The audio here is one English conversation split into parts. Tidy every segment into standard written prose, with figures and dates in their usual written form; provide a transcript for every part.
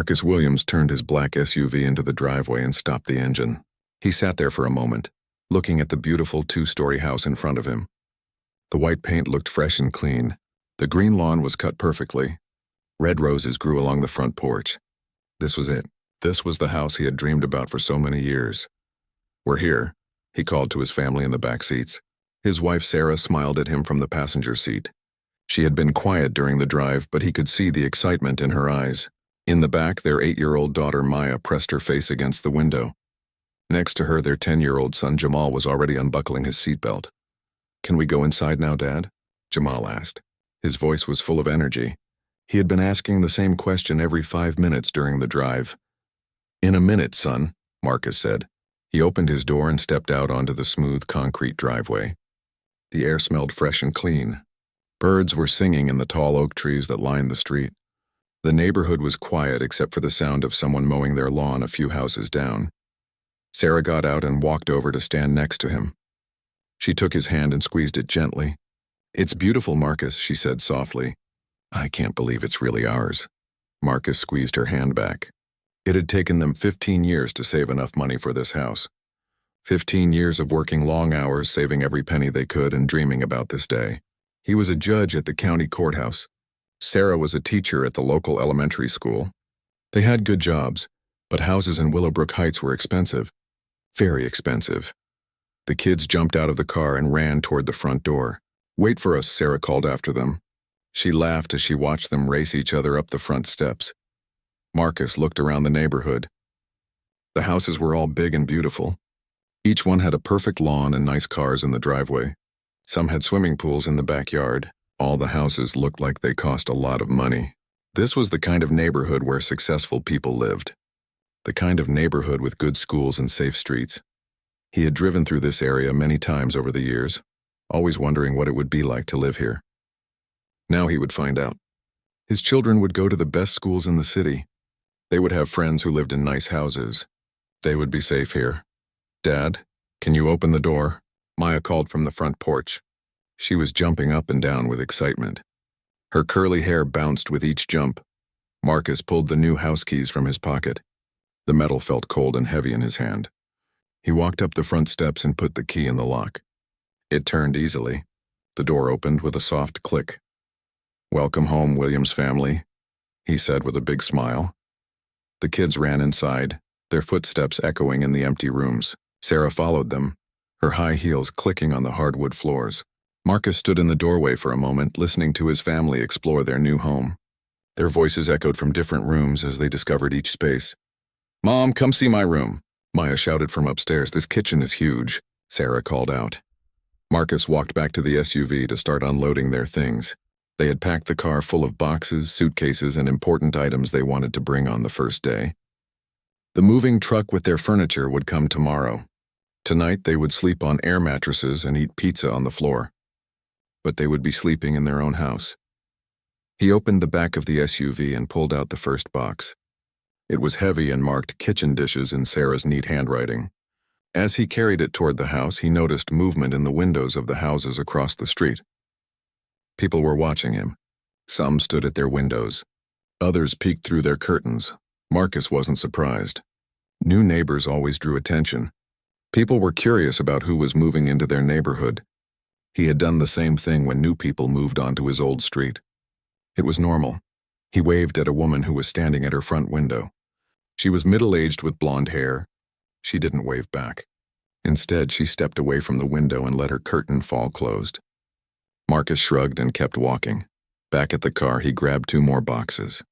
Marcus Williams turned his black SUV into the driveway and stopped the engine. He sat there for a moment, looking at the beautiful two-story house in front of him. The white paint looked fresh and clean. The green lawn was cut perfectly. Red roses grew along the front porch. This was it. This was the house he had dreamed about for so many years. "We're here," he called to his family in the back seats. His wife Sarah smiled at him from the passenger seat. She had been quiet during the drive, but he could see the excitement in her eyes. In the back, their 8-year-old daughter Maya pressed her face against the window. Next to her, their 10-year-old son Jamal was already unbuckling his seatbelt. "Can we go inside now, Dad?" Jamal asked. His voice was full of energy. He had been asking the same question every 5 minutes during the drive. "In a minute, son," Marcus said. He opened his door and stepped out onto the smooth concrete driveway. The air smelled fresh and clean. Birds were singing in the tall oak trees that lined the street. The neighborhood was quiet except for the sound of someone mowing their lawn a few houses down. Sarah got out and walked over to stand next to him. She took his hand and squeezed it gently. "It's beautiful, Marcus," she said softly. "I can't believe it's really ours." Marcus squeezed her hand back. It had taken them 15 years to save enough money for this house. 15 years of working long hours, saving every penny they could, and dreaming about this day. He was a judge at the county courthouse. Sarah was a teacher at the local elementary school. They had good jobs, but houses in Willowbrook Heights were expensive. Very expensive. The kids jumped out of the car and ran toward the front door. "Wait for us," Sarah called after them. She laughed as she watched them race each other up the front steps. Marcus looked around the neighborhood. The houses were all big and beautiful. Each one had a perfect lawn and nice cars in the driveway. Some had swimming pools in the backyard. All the houses looked like they cost a lot of money. This was the kind of neighborhood where successful people lived. The kind of neighborhood with good schools and safe streets. He had driven through this area many times over the years, always wondering what it would be like to live here. Now he would find out. His children would go to the best schools in the city. They would have friends who lived in nice houses. They would be safe here. "Dad, can you open the door?" Maya called from the front porch. She was jumping up and down with excitement. Her curly hair bounced with each jump. Marcus pulled the new house keys from his pocket. The metal felt cold and heavy in his hand. He walked up the front steps and put the key in the lock. It turned easily. The door opened with a soft click. "Welcome home, Williams family," he said with a big smile. The kids ran inside, their footsteps echoing in the empty rooms. Sarah followed them, her high heels clicking on the hardwood floors. Marcus stood in the doorway for a moment, listening to his family explore their new home. Their voices echoed from different rooms as they discovered each space. "Mom, come see my room," Maya shouted from upstairs. "This kitchen is huge," Sarah called out. Marcus walked back to the SUV to start unloading their things. They had packed the car full of boxes, suitcases, and important items they wanted to bring on the first day. The moving truck with their furniture would come tomorrow. Tonight they would sleep on air mattresses and eat pizza on the floor. But they would be sleeping in their own house. He opened the back of the SUV and pulled out the first box. It was heavy and marked kitchen dishes in Sarah's neat handwriting. As he carried it toward the house, he noticed movement in the windows of the houses across the street. People were watching him. Some stood at their windows. Others peeked through their curtains. Marcus wasn't surprised. New neighbors always drew attention. People were curious about who was moving into their neighborhood. He had done the same thing when new people moved onto his old street. It was normal. He waved at a woman who was standing at her front window. She was middle-aged with blonde hair. She didn't wave back. Instead, she stepped away from the window and let her curtain fall closed. Marcus shrugged and kept walking. Back at the car, he grabbed 2 more boxes.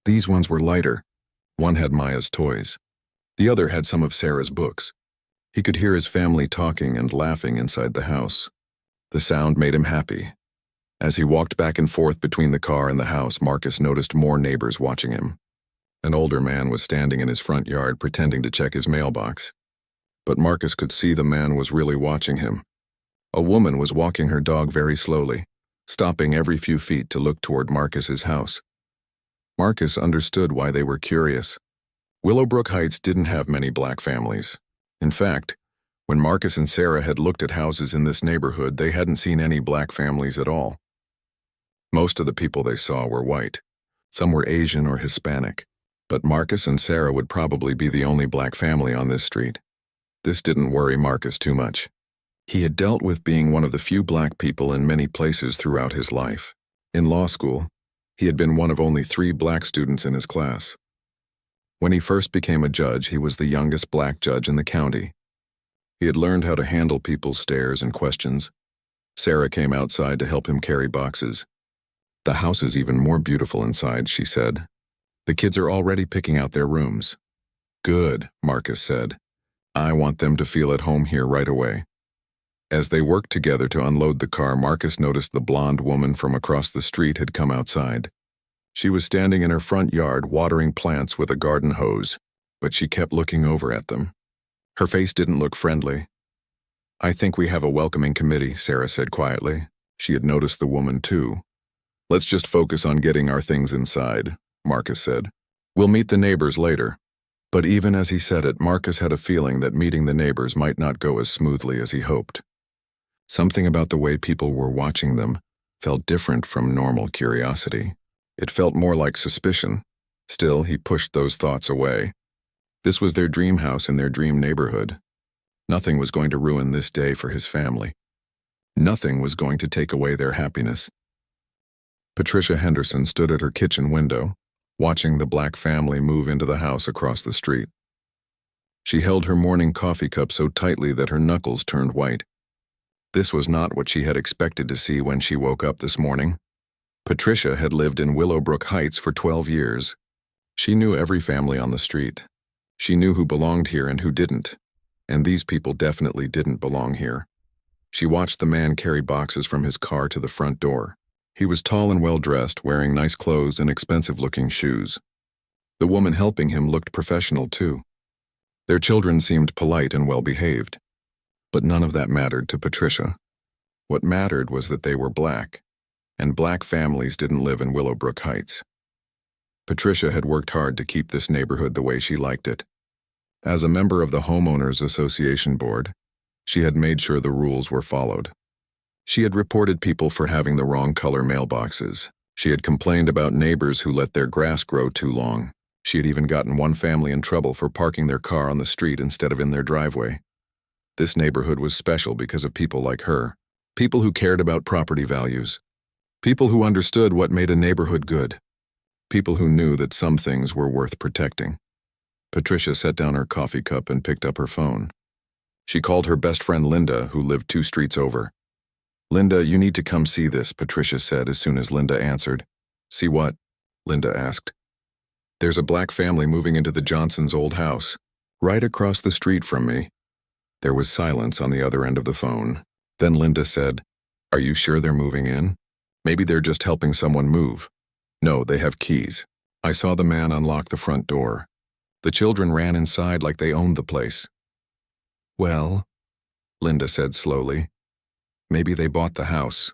These ones were lighter. One had Maya's toys. The other had some of Sarah's books. He could hear his family talking and laughing inside the house. The sound made him happy. As he walked back and forth between the car and the house, Marcus noticed more neighbors watching him. An older man was standing in his front yard pretending to check his mailbox. But Marcus could see the man was really watching him. A woman was walking her dog very slowly, stopping every few feet to look toward Marcus's house. Marcus understood why they were curious. Willowbrook Heights didn't have many black families. In fact, when Marcus and Sarah had looked at houses in this neighborhood, they hadn't seen any black families at all. Most of the people they saw were white. Some were Asian or Hispanic. But Marcus and Sarah would probably be the only black family on this street. This didn't worry Marcus too much. He had dealt with being one of the few black people in many places throughout his life. In law school, he had been one of only 3 black students in his class. When he first became a judge, he was the youngest black judge in the county. He had learned how to handle people's stares and questions. Sarah came outside to help him carry boxes. "The house is even more beautiful inside," she said. "The kids are already picking out their rooms." "Good," Marcus said. "I want them to feel at home here right away." As they worked together to unload the car, Marcus noticed the blonde woman from across the street had come outside. She was standing in her front yard watering plants with a garden hose, but she kept looking over at them. Her face didn't look friendly. "I think we have a welcoming committee," Sarah said quietly. She had noticed the woman too. "Let's just focus on getting our things inside," Marcus said. "We'll meet the neighbors later." But even as he said it, Marcus had a feeling that meeting the neighbors might not go as smoothly as he hoped. Something about the way people were watching them felt different from normal curiosity. It felt more like suspicion. Still, he pushed those thoughts away. This was their dream house in their dream neighborhood. Nothing was going to ruin this day for his family. Nothing was going to take away their happiness. Patricia Henderson stood at her kitchen window, watching the black family move into the house across the street. She held her morning coffee cup so tightly that her knuckles turned white. This was not what she had expected to see when she woke up this morning. Patricia had lived in Willowbrook Heights for 12 years. She knew every family on the street. She knew who belonged here and who didn't, and these people definitely didn't belong here. She watched the man carry boxes from his car to the front door. He was tall and well-dressed, wearing nice clothes and expensive-looking shoes. The woman helping him looked professional too. Their children seemed polite and well-behaved. But none of that mattered to Patricia. What mattered was that they were black, and black families didn't live in Willowbrook Heights. Patricia had worked hard to keep this neighborhood the way she liked it. As a member of the Homeowners Association Board, she had made sure the rules were followed. She had reported people for having the wrong color mailboxes. She had complained about neighbors who let their grass grow too long. She had even gotten one family in trouble for parking their car on the street instead of in their driveway. This neighborhood was special because of people like her, people who cared about property values, people who understood what made a neighborhood good, people who knew that some things were worth protecting. Patricia set down her coffee cup and picked up her phone. She called her best friend Linda, who lived 2 streets over. "Linda, you need to come see this," Patricia said as soon as Linda answered. "See what?" Linda asked. "There's a black family moving into the Johnsons' old house, right across the street from me." There was silence on the other end of the phone. Then Linda said, "Are you sure they're moving in? Maybe they're just helping someone move." "No, they have keys. I saw the man unlock the front door. The children ran inside like they owned the place." "Well," Linda said slowly, "maybe they bought the house."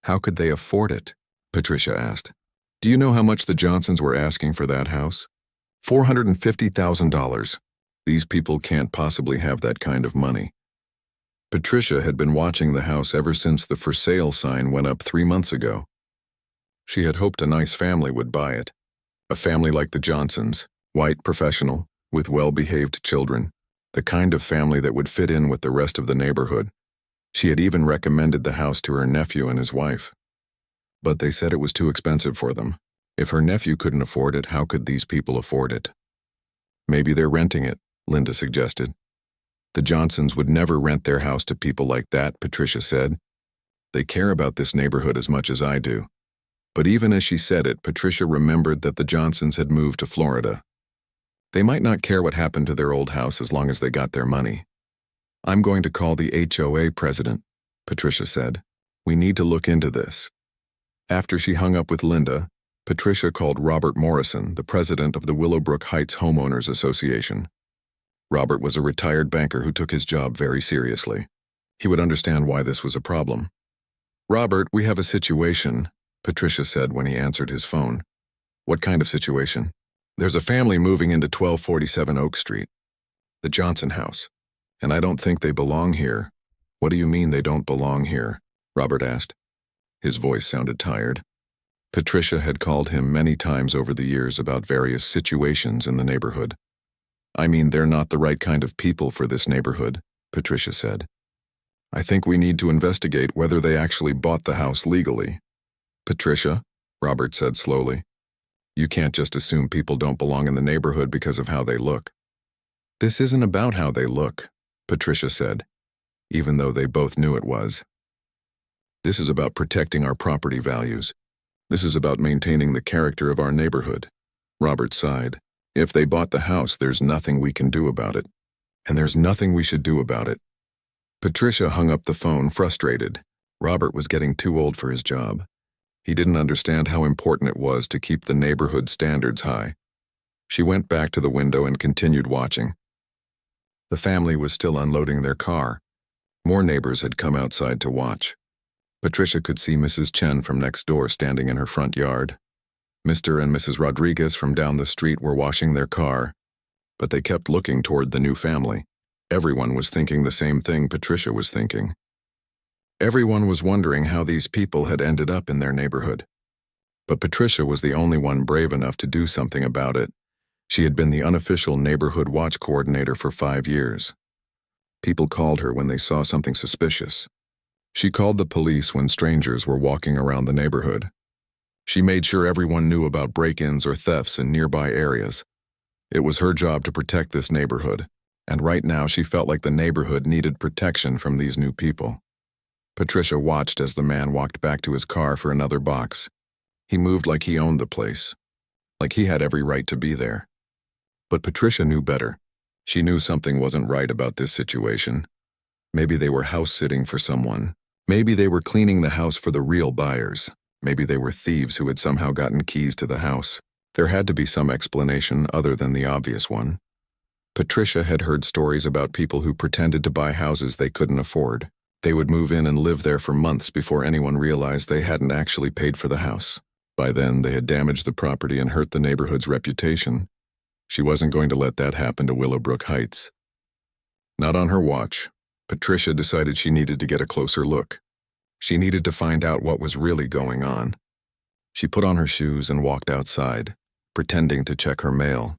"How could they afford it?" Patricia asked. "Do you know how much the Johnsons were asking for that house? $450,000. These people can't possibly have that kind of money." Patricia had been watching the house ever since the for sale sign went up 3 months ago. She had hoped a nice family would buy it. A family like the Johnsons, white, professional, with well-behaved children, the kind of family that would fit in with the rest of the neighborhood. She had even recommended the house to her nephew and his wife. But they said it was too expensive for them. If her nephew couldn't afford it, how could these people afford it? "Maybe they're renting it," Linda suggested. "The Johnsons would never rent their house to people like that," Patricia said. "They care about this neighborhood as much as I do." But even as she said it, Patricia remembered that the Johnsons had moved to Florida. They might not care what happened to their old house as long as they got their money. "I'm going to call the HOA president," Patricia said. "We need to look into this." After she hung up with Linda, Patricia called Robert Morrison, the president of the Willowbrook Heights Homeowners Association. Robert was a retired banker who took his job very seriously. He would understand why this was a problem. "Robert, we have a situation," Patricia said when he answered his phone. "What kind of situation?" "There's a family moving into 1247 Oak Street, the Johnson house, and I don't think they belong here." "What do you mean they don't belong here?" Robert asked. His voice sounded tired. Patricia had called him many times over the years about various situations in the neighborhood. "I mean, they're not the right kind of people for this neighborhood," Patricia said. "I think we need to investigate whether they actually bought the house legally." "Patricia," Robert said slowly, "you can't just assume people don't belong in the neighborhood because of how they look." "This isn't about how they look," Patricia said, even though they both knew it was. "This is about protecting our property values. This is about maintaining the character of our neighborhood." Robert sighed. "If they bought the house, there's nothing we can do about it. And there's nothing we should do about it." Patricia hung up the phone, frustrated. Robert was getting too old for his job. He didn't understand how important it was to keep the neighborhood standards high. She went back to the window and continued watching. The family was still unloading their car. More neighbors had come outside to watch. Patricia could see Mrs. Chen from next door standing in her front yard. Mr. and Mrs. Rodriguez from down the street were washing their car, but they kept looking toward the new family. Everyone was thinking the same thing Patricia was thinking. Everyone was wondering how these people had ended up in their neighborhood. But Patricia was the only one brave enough to do something about it. She had been the unofficial neighborhood watch coordinator for 5 years. People called her when they saw something suspicious. She called the police when strangers were walking around the neighborhood. She made sure everyone knew about break-ins or thefts in nearby areas. It was her job to protect this neighborhood, and right now she felt like the neighborhood needed protection from these new people. Patricia watched as the man walked back to his car for another box. He moved like he owned the place, like he had every right to be there. But Patricia knew better. She knew something wasn't right about this situation. Maybe they were house-sitting for someone. Maybe they were cleaning the house for the real buyers. Maybe they were thieves who had somehow gotten keys to the house. There had to be some explanation other than the obvious one. Patricia had heard stories about people who pretended to buy houses they couldn't afford. They would move in and live there for months before anyone realized they hadn't actually paid for the house. By then, they had damaged the property and hurt the neighborhood's reputation. She wasn't going to let that happen to Willowbrook Heights. Not on her watch. Patricia decided she needed to get a closer look. She needed to find out what was really going on. She put on her shoes and walked outside, pretending to check her mail.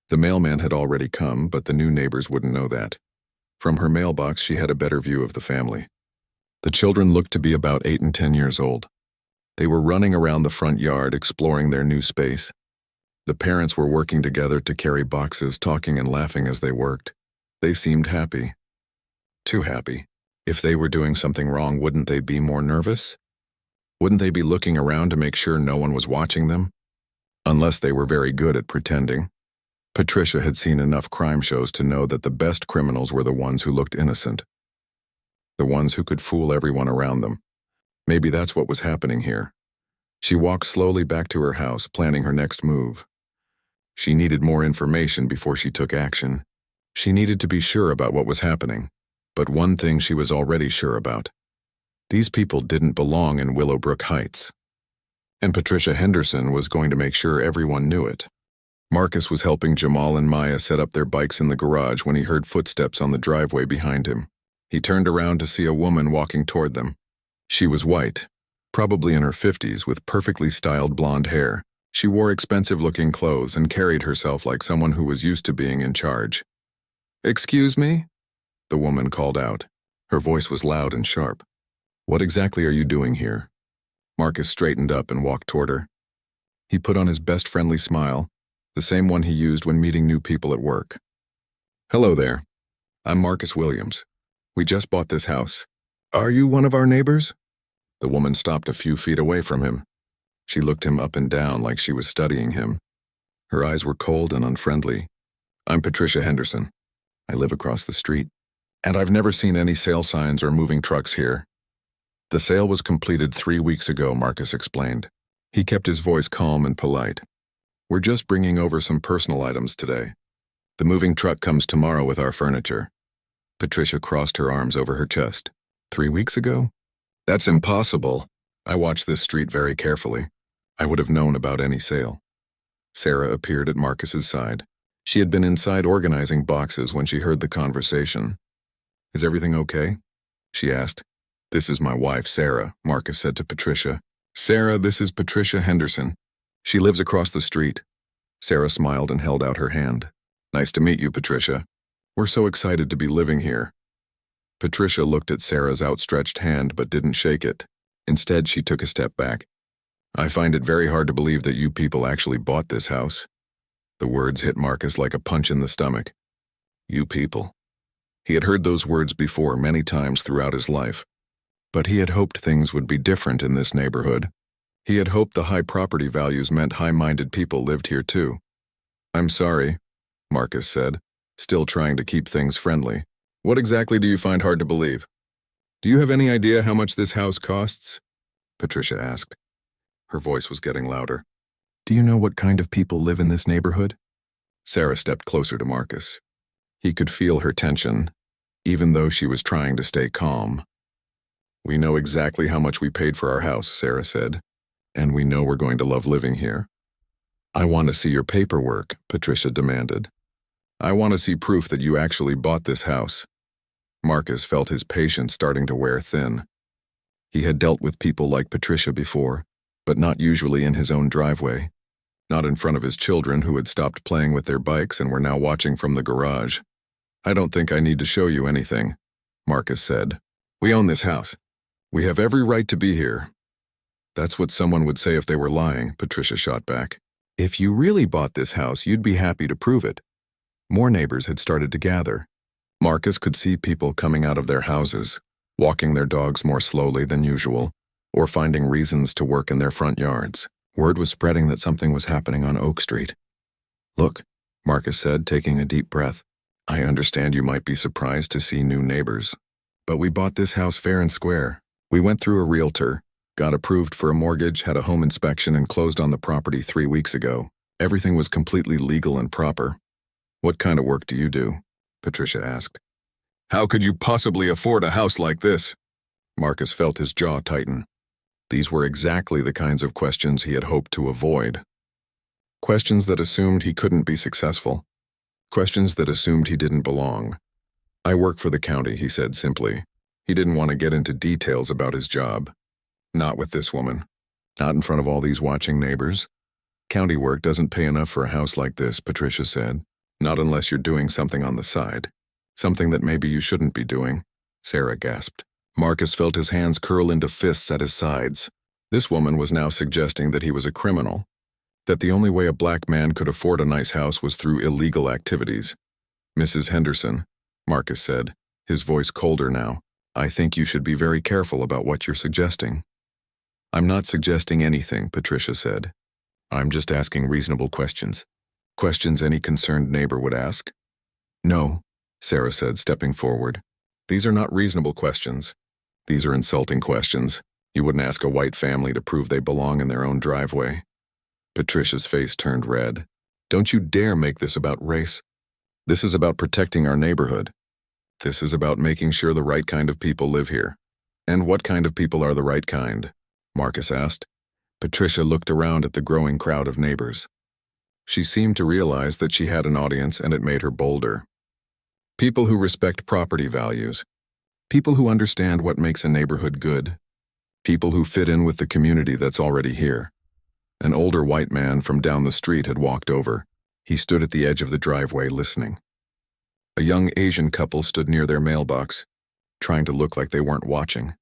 The mailman had already come, but the new neighbors wouldn't know that. From her mailbox, she had a better view of the family. The children looked to be about 8 and 10 years old. They were running around the front yard, exploring their new space. The parents were working together to carry boxes, talking and laughing as they worked. They seemed happy. Too happy. If they were doing something wrong, wouldn't they be more nervous? Wouldn't they be looking around to make sure no one was watching them? Unless they were very good at pretending. Patricia had seen enough crime shows to know that the best criminals were the ones who looked innocent. The ones who could fool everyone around them. Maybe that's what was happening here. She walked slowly back to her house, planning her next move. She needed more information before she took action. She needed to be sure about what was happening. But one thing she was already sure about. These people didn't belong in Willowbrook Heights. And Patricia Henderson was going to make sure everyone knew it. Marcus was helping Jamal and Maya set up their bikes in the garage when he heard footsteps on the driveway behind him. He turned around to see a woman walking toward them. She was white, probably in her 50s, with perfectly styled blonde hair. She wore expensive-looking clothes and carried herself like someone who was used to being in charge. "Excuse me?" the woman called out. Her voice was loud and sharp. "What exactly are you doing here?" Marcus straightened up and walked toward her. He put on his best friendly smile, the same one he used when meeting new people at work. "Hello there. I'm Marcus Williams. We just bought this house. Are you one of our neighbors?" The woman stopped a few feet away from him. She looked him up and down like she was studying him. Her eyes were cold and unfriendly. "I'm Patricia Henderson. I live across the street. And I've never seen any sale signs or moving trucks here." "The sale was completed 3 weeks ago," Marcus explained. He kept his voice calm and polite. "We're just bringing over some personal items today. The moving truck comes tomorrow with our furniture." Patricia crossed her arms over her chest. 3 weeks ago? That's impossible. I watched this street very carefully. I would have known about any sale. Sarah appeared at Marcus's side. She had been inside organizing boxes when she heard the conversation. "Is everything okay?" she asked. "This is my wife, Sarah," Marcus said to Patricia. Sarah, this is Patricia Henderson. She lives across the street. Sarah smiled and held out her hand. Nice to meet you, Patricia. We're so excited to be living here. Patricia looked at Sarah's outstretched hand but didn't shake it. Instead, she took a step back. I find it very hard to believe that you people actually bought this house. The words hit Marcus like a punch in the stomach. You people. He had heard those words before many times throughout his life. But he had hoped things would be different in this neighborhood. He had hoped the high property values meant high-minded people lived here too. I'm sorry, Marcus said, still trying to keep things friendly. What exactly do you find hard to believe? Do you have any idea how much this house costs? Patricia asked. Her voice was getting louder. Do you know what kind of people live in this neighborhood? Sarah stepped closer to Marcus. He could feel her tension, even though she was trying to stay calm. We know exactly how much we paid for our house, Sarah said, and we know we're going to love living here. I want to see your paperwork, Patricia demanded. I want to see proof that you actually bought this house. Marcus felt his patience starting to wear thin. He had dealt with people like Patricia before, but not usually in his own driveway. Not in front of his children who had stopped playing with their bikes and were now watching from the garage. I don't think I need to show you anything, Marcus said. We own this house. We have every right to be here. That's what someone would say if they were lying, Patricia shot back. If you really bought this house, you'd be happy to prove it. More neighbors had started to gather. Marcus could see people coming out of their houses, walking their dogs more slowly than usual, or finding reasons to work in their front yards. Word was spreading that something was happening on Oak Street. Look, Marcus said, taking a deep breath. I understand you might be surprised to see new neighbors. But we bought this house fair and square. We went through a realtor, got approved for a mortgage, had a home inspection, and closed on the property 3 weeks ago. Everything was completely legal and proper. What kind of work do you do? Patricia asked. How could you possibly afford a house like this? Marcus felt his jaw tighten. These were exactly the kinds of questions he had hoped to avoid. Questions that assumed he couldn't be successful. Questions that assumed he didn't belong. I work for the county, he said simply. He didn't want to get into details about his job. Not with this woman. Not in front of all these watching neighbors. County work doesn't pay enough for a house like this, Patricia said. Not unless you're doing something on the side. Something that maybe you shouldn't be doing, Sarah gasped. Marcus felt his hands curl into fists at his sides. This woman was now suggesting that he was a criminal. That the only way a black man could afford a nice house was through illegal activities. Mrs. Henderson, Marcus said, his voice colder now. I think you should be very careful about what you're suggesting. I'm not suggesting anything, Patricia said. I'm just asking reasonable questions. Questions any concerned neighbor would ask. No, Sarah said, stepping forward. These are not reasonable questions. These are insulting questions. You wouldn't ask a white family to prove they belong in their own driveway. Patricia's face turned red. Don't you dare make this about race. This is about protecting our neighborhood. This is about making sure the right kind of people live here. And what kind of people are the right kind? Marcus asked. Patricia looked around at the growing crowd of neighbors. She seemed to realize that she had an audience, and it made her bolder. People who respect property values. People who understand what makes a neighborhood good. People who fit in with the community that's already here. An older white man from down the street had walked over. He stood at the edge of the driveway listening. A young Asian couple stood near their mailbox, trying to look like they weren't watching.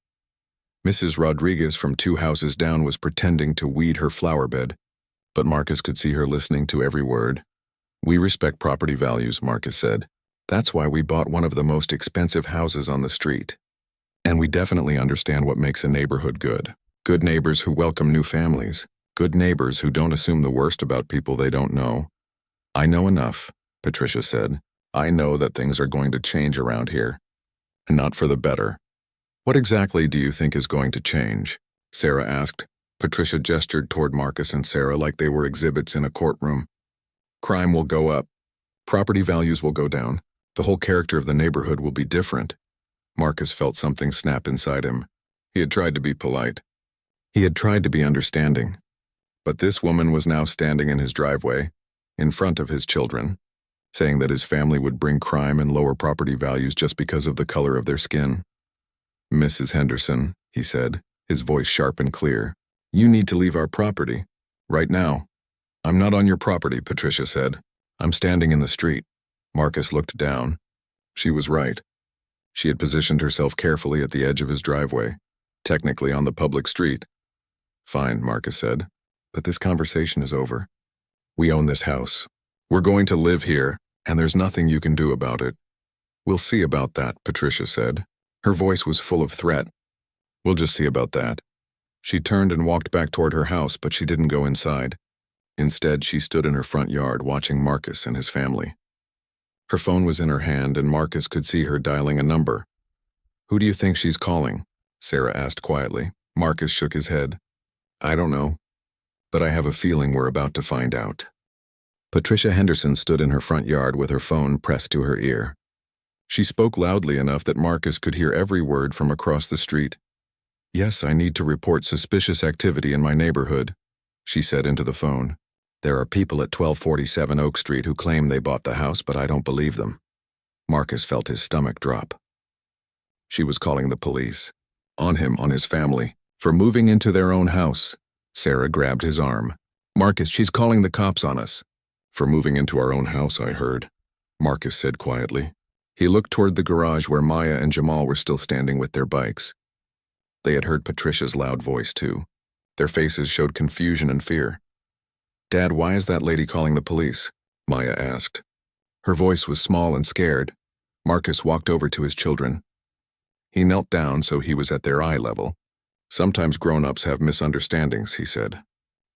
Mrs. Rodriguez from 2 houses down was pretending to weed her flower bed, but Marcus could see her listening to every word. We respect property values, Marcus said. That's why we bought one of the most expensive houses on the street. And we definitely understand what makes a neighborhood good. Good neighbors who welcome new families. Good neighbors who don't assume the worst about people they don't know. I know enough, Patricia said. I know that things are going to change around here. And not for the better. What exactly do you think is going to change? Sarah asked. Patricia gestured toward Marcus and Sarah like they were exhibits in a courtroom. Crime will go up. Property values will go down. The whole character of the neighborhood will be different. Marcus felt something snap inside him. He had tried to be polite. He had tried to be understanding. But this woman was now standing in his driveway, in front of his children, saying that his family would bring crime and lower property values just because of the color of their skin. Mrs. Henderson, he said, his voice sharp and clear, You need to leave our property. Right now. I'm not on your property, Patricia said. I'm standing in the street. Marcus looked down. She was right. She had positioned herself carefully at the edge of his driveway, technically on the public street. Fine, Marcus said, but this conversation is over. We own this house. We're going to live here, and there's nothing you can do about it. We'll see about that, Patricia said. Her voice was full of threat. We'll just see about that. She turned and walked back toward her house, but she didn't go inside. Instead, she stood in her front yard watching Marcus and his family. Her phone was in her hand, and Marcus could see her dialing a number. Who do you think she's calling? Sarah asked quietly. Marcus shook his head. I don't know, but I have a feeling we're about to find out. Patricia Henderson stood in her front yard with her phone pressed to her ear. She spoke loudly enough that Marcus could hear every word from across the street. Yes, I need to report suspicious activity in my neighborhood, she said into the phone. There are people at 1247 Oak Street who claim they bought the house, but I don't believe them. Marcus felt his stomach drop. She was calling the police. On him, on his family, for moving into their own house. Sarah grabbed his arm. Marcus, she's calling the cops on us. For moving into our own house, I heard, Marcus said quietly. He looked toward the garage where Maya and Jamal were still standing with their bikes. They had heard Patricia's loud voice, too. Their faces showed confusion and fear. Dad, why is that lady calling the police? Maya asked. Her voice was small and scared. Marcus walked over to his children. He knelt down so he was at their eye level. Sometimes grown-ups have misunderstandings, he said.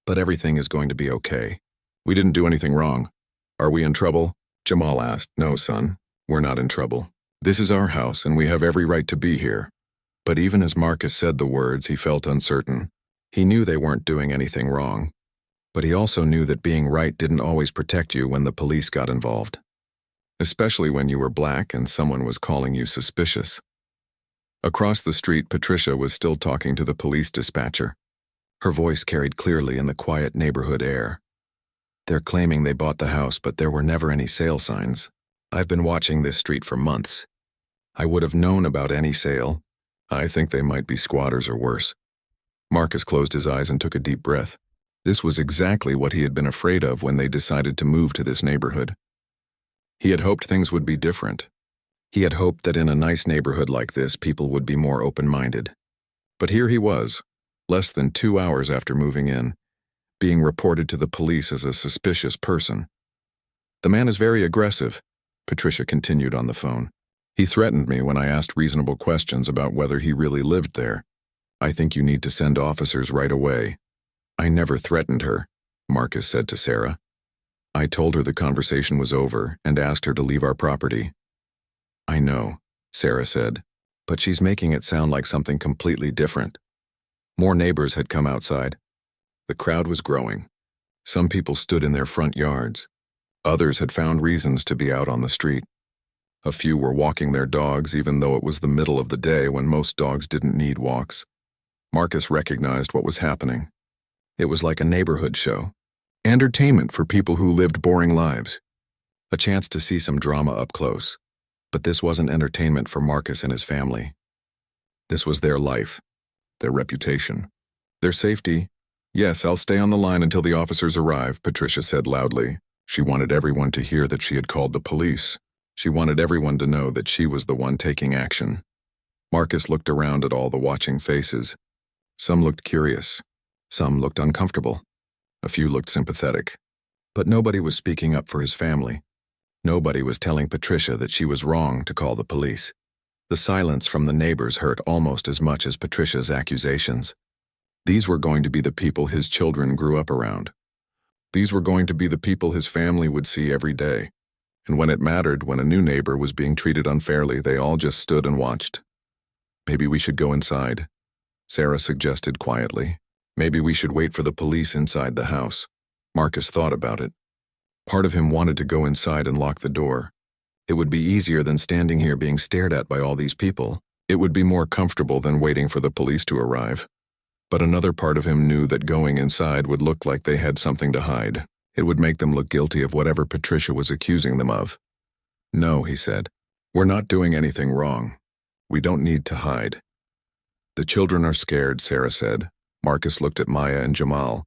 But everything is going to be okay. We didn't do anything wrong. Are we in trouble? Jamal asked. No, son, we're not in trouble. This is our house and we have every right to be here. But even as Marcus said the words, he felt uncertain. He knew they weren't doing anything wrong. But he also knew that being right didn't always protect you when the police got involved. Especially when you were black and someone was calling you suspicious. Across the street, Patricia was still talking to the police dispatcher. Her voice carried clearly in the quiet neighborhood air. They're claiming they bought the house, but there were never any sale signs. I've been watching this street for months. I would have known about any sale. I think they might be squatters or worse. Marcus closed his eyes and took a deep breath. This was exactly what he had been afraid of when they decided to move to this neighborhood. He had hoped things would be different. He had hoped that in a nice neighborhood like this, people would be more open-minded. But here he was, less than 2 hours after moving in, being reported to the police as a suspicious person. The man is very aggressive, Patricia continued on the phone. He threatened me when I asked reasonable questions about whether he really lived there. I think you need to send officers right away. I never threatened her, Marcus said to Sarah. I told her the conversation was over and asked her to leave our property. I know, Sarah said, but she's making it sound like something completely different. More neighbors had come outside. The crowd was growing. Some people stood in their front yards. Others had found reasons to be out on the street. A few were walking their dogs even though it was the middle of the day when most dogs didn't need walks. Marcus recognized what was happening. It was like a neighborhood show. Entertainment for people who lived boring lives. A chance to see some drama up close. But this wasn't entertainment for Marcus and his family. This was their life, their reputation, their safety. Yes, I'll stay on the line until the officers arrive, Patricia said loudly. She wanted everyone to hear that she had called the police. She wanted everyone to know that she was the one taking action. Marcus looked around at all the watching faces. Some looked curious. Some looked uncomfortable. A few looked sympathetic. But nobody was speaking up for his family. Nobody was telling Patricia that she was wrong to call the police. The silence from the neighbors hurt almost as much as Patricia's accusations. These were going to be the people his children grew up around. These were going to be the people his family would see every day. And when it mattered, when a new neighbor was being treated unfairly, they all just stood and watched. Maybe we should go inside, Sarah suggested quietly. Maybe we should wait for the police inside the house. Marcus thought about it. Part of him wanted to go inside and lock the door. It would be easier than standing here being stared at by all these people. It would be more comfortable than waiting for the police to arrive. But another part of him knew that going inside would look like they had something to hide. It would make them look guilty of whatever Patricia was accusing them of. No, he said. We're not doing anything wrong. We don't need to hide. The children are scared, Sarah said. Marcus looked at Maya and Jamal.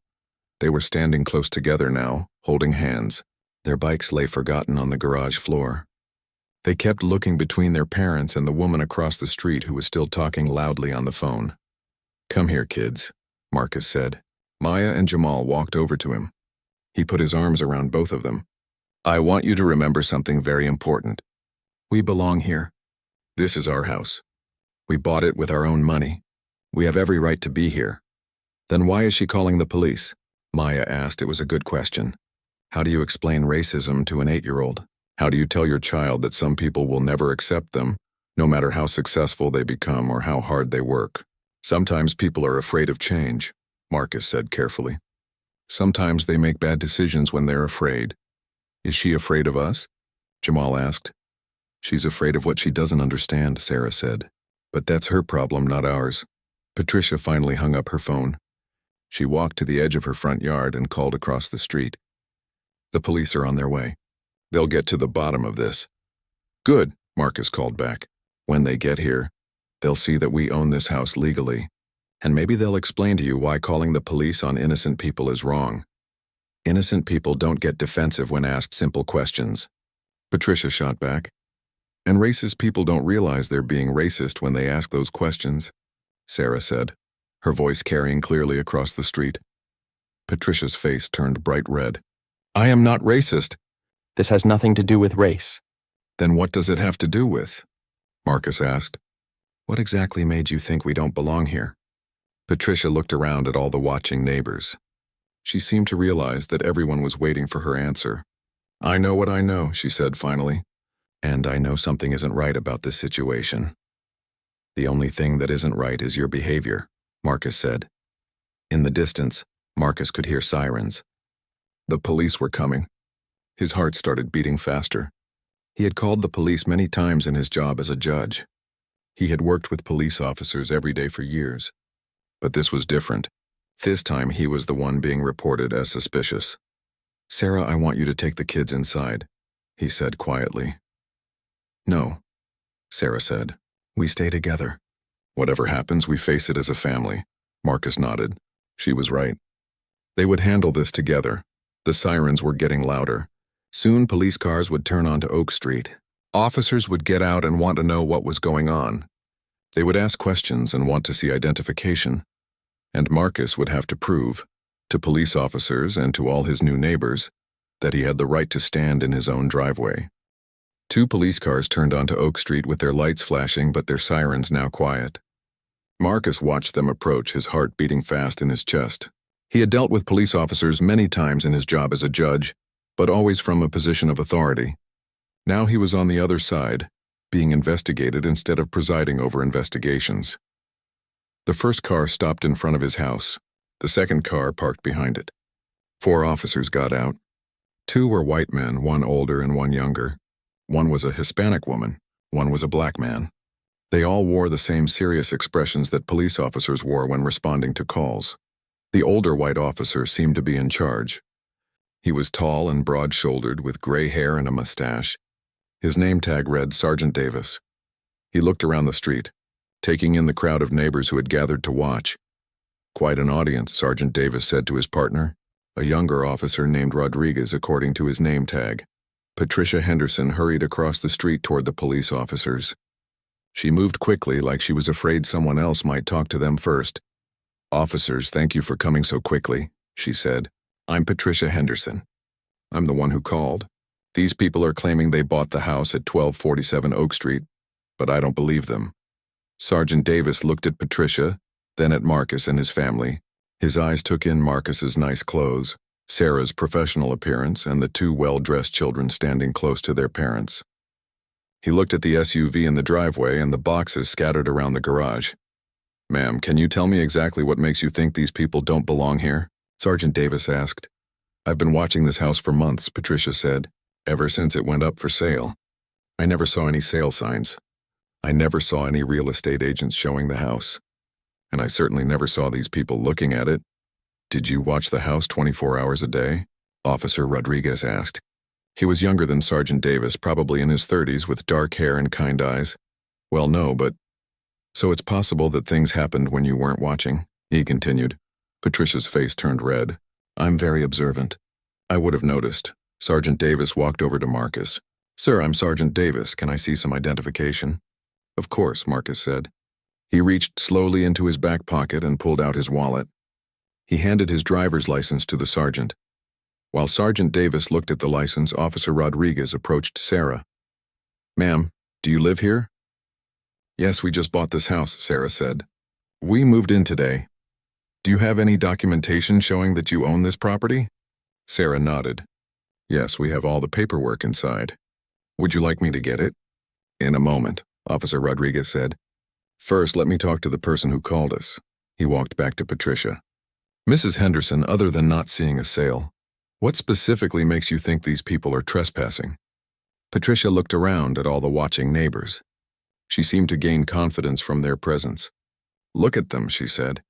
They were standing close together now, holding hands. Their bikes lay forgotten on the garage floor. They kept looking between their parents and the woman across the street who was still talking loudly on the phone. "Come here, kids," Marcus said. Maya and Jamal walked over to him. He put his arms around both of them. "I want you to remember something very important. We belong here. This is our house. We bought it with our own money. We have every right to be here." "Then why is she calling the police?" Maya asked. It was a good question. How do you explain racism to an 8-year-old? How do you tell your child that some people will never accept them, no matter how successful they become or how hard they work? "Sometimes people are afraid of change," Marcus said carefully. "Sometimes they make bad decisions when they're afraid." "Is she afraid of us?" Jamal asked. "She's afraid of what she doesn't understand," Sarah said. "But that's her problem, not ours." Patricia finally hung up her phone. She walked to the edge of her front yard and called across the street. "The police are on their way. They'll get to the bottom of this." "Good," Marcus called back. "When they get here, they'll see that we own this house legally, and maybe they'll explain to you why calling the police on innocent people is wrong. Innocent people don't get defensive when asked simple questions." Patricia shot back. "And racist people don't realize they're being racist when they ask those questions," Sarah said, her voice carrying clearly across the street. Patricia's face turned bright red. "I am not racist." "This has nothing to do with race." "Then what does it have to do with?" Marcus asked. "What exactly made you think we don't belong here?" Patricia looked around at all the watching neighbors. She seemed to realize that everyone was waiting for her answer. "I know what I know," she said finally. "And I know something isn't right about this situation." "The only thing that isn't right is your behavior," Marcus said. In the distance, Marcus could hear sirens. The police were coming. His heart started beating faster. He had called the police many times in his job as a judge. He had worked with police officers every day for years. But this was different. This time he was the one being reported as suspicious. "Sarah, I want you to take the kids inside," he said quietly. "No," Sarah said. "We stay together. Whatever happens, we face it as a family." Marcus nodded. She was right. They would handle this together. The sirens were getting louder. Soon police cars would turn onto Oak Street. Officers would get out and want to know what was going on. They would ask questions and want to see identification. And Marcus would have to prove, to police officers and to all his new neighbors, that he had the right to stand in his own driveway. 2 police cars turned onto Oak Street with their lights flashing but their sirens now quiet. Marcus watched them approach, his heart beating fast in his chest. He had dealt with police officers many times in his job as a judge, but always from a position of authority. Now he was on the other side, being investigated instead of presiding over investigations. The first car stopped in front of his house. The second car parked behind it. 4 officers got out. 2 were white men, 1 older and 1 younger. 1 was a Hispanic woman, 1 was a black man. They all wore the same serious expressions that police officers wore when responding to calls. The older white officer seemed to be in charge. He was tall and broad-shouldered with gray hair and a mustache. His name tag read Sergeant Davis. He looked around the street, taking in the crowd of neighbors who had gathered to watch. "Quite an audience," Sergeant Davis said to his partner, a younger officer named Rodriguez according to his name tag. Patricia Henderson hurried across the street toward the police officers. She moved quickly like she was afraid someone else might talk to them first. "Officers, thank you for coming so quickly," she said. "I'm Patricia Henderson. I'm the one who called. These people are claiming they bought the house at 1247 Oak Street, but I don't believe them." Sergeant Davis looked at Patricia, then at Marcus and his family. His eyes took in Marcus's nice clothes, Sarah's professional appearance, and the 2 well-dressed children standing close to their parents. He looked at the SUV in the driveway and the boxes scattered around the garage. "Ma'am, can you tell me exactly what makes you think these people don't belong here?" Sergeant Davis asked. "I've been watching this house for months," Patricia said, "ever since it went up for sale. I never saw any sale signs. I never saw any real estate agents showing the house. And I certainly never saw these people looking at it." "Did you watch the house 24 hours a day?" Officer Rodriguez asked. He was younger than Sergeant Davis, probably in his 30s, with dark hair and kind eyes. "Well, no, but..." "So it's possible that things happened when you weren't watching," he continued. Patricia's face turned red. I'm very observant. I would have noticed. Sergeant Davis walked over to Marcus. Sir, I'm Sergeant Davis. Can I see some identification? Of course, Marcus said. He reached slowly into his back pocket and pulled out his wallet. He handed his driver's license to the sergeant. While Sergeant Davis looked at the license, Officer Rodriguez approached Sarah. Ma'am, do you live here? Yes, we just bought this house, Sarah said. We moved in today. Do you have any documentation showing that you own this property? Sarah nodded. Yes, we have all the paperwork inside. Would you like me to get it? In a moment, Officer Rodriguez said. First, let me talk to the person who called us. He walked back to Patricia. Mrs. Henderson, other than not seeing a sale, what specifically makes you think these people are trespassing? Patricia looked around at all the watching neighbors. She seemed to gain confidence from their presence. Look at them, she said.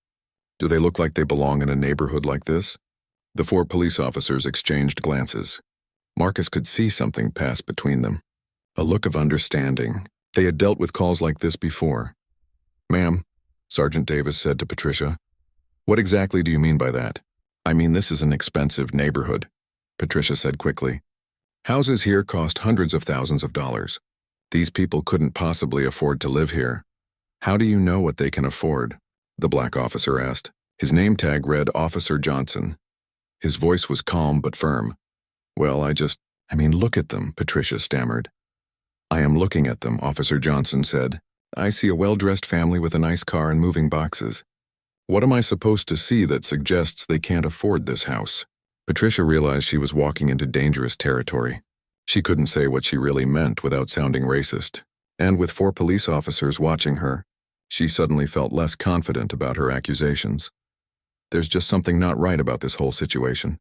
Do they look like they belong in a neighborhood like this? The 4 police officers exchanged glances. Marcus could see something pass between them. A look of understanding. They had dealt with calls like this before. Ma'am, Sergeant Davis said to Patricia, what exactly do you mean by that? I mean, this is an expensive neighborhood, Patricia said quickly. Houses here cost hundreds of thousands of dollars. These people couldn't possibly afford to live here. How do you know what they can afford? The black officer asked. His name tag read Officer Johnson. His voice was calm but firm. Well, look at them, Patricia stammered. I am looking at them, Officer Johnson said. I see a well-dressed family with a nice car and moving boxes. What am I supposed to see that suggests they can't afford this house? Patricia realized she was walking into dangerous territory. She couldn't say what she really meant without sounding racist. And with 4 police officers watching her, she suddenly felt less confident about her accusations. There's just something not right about this whole situation,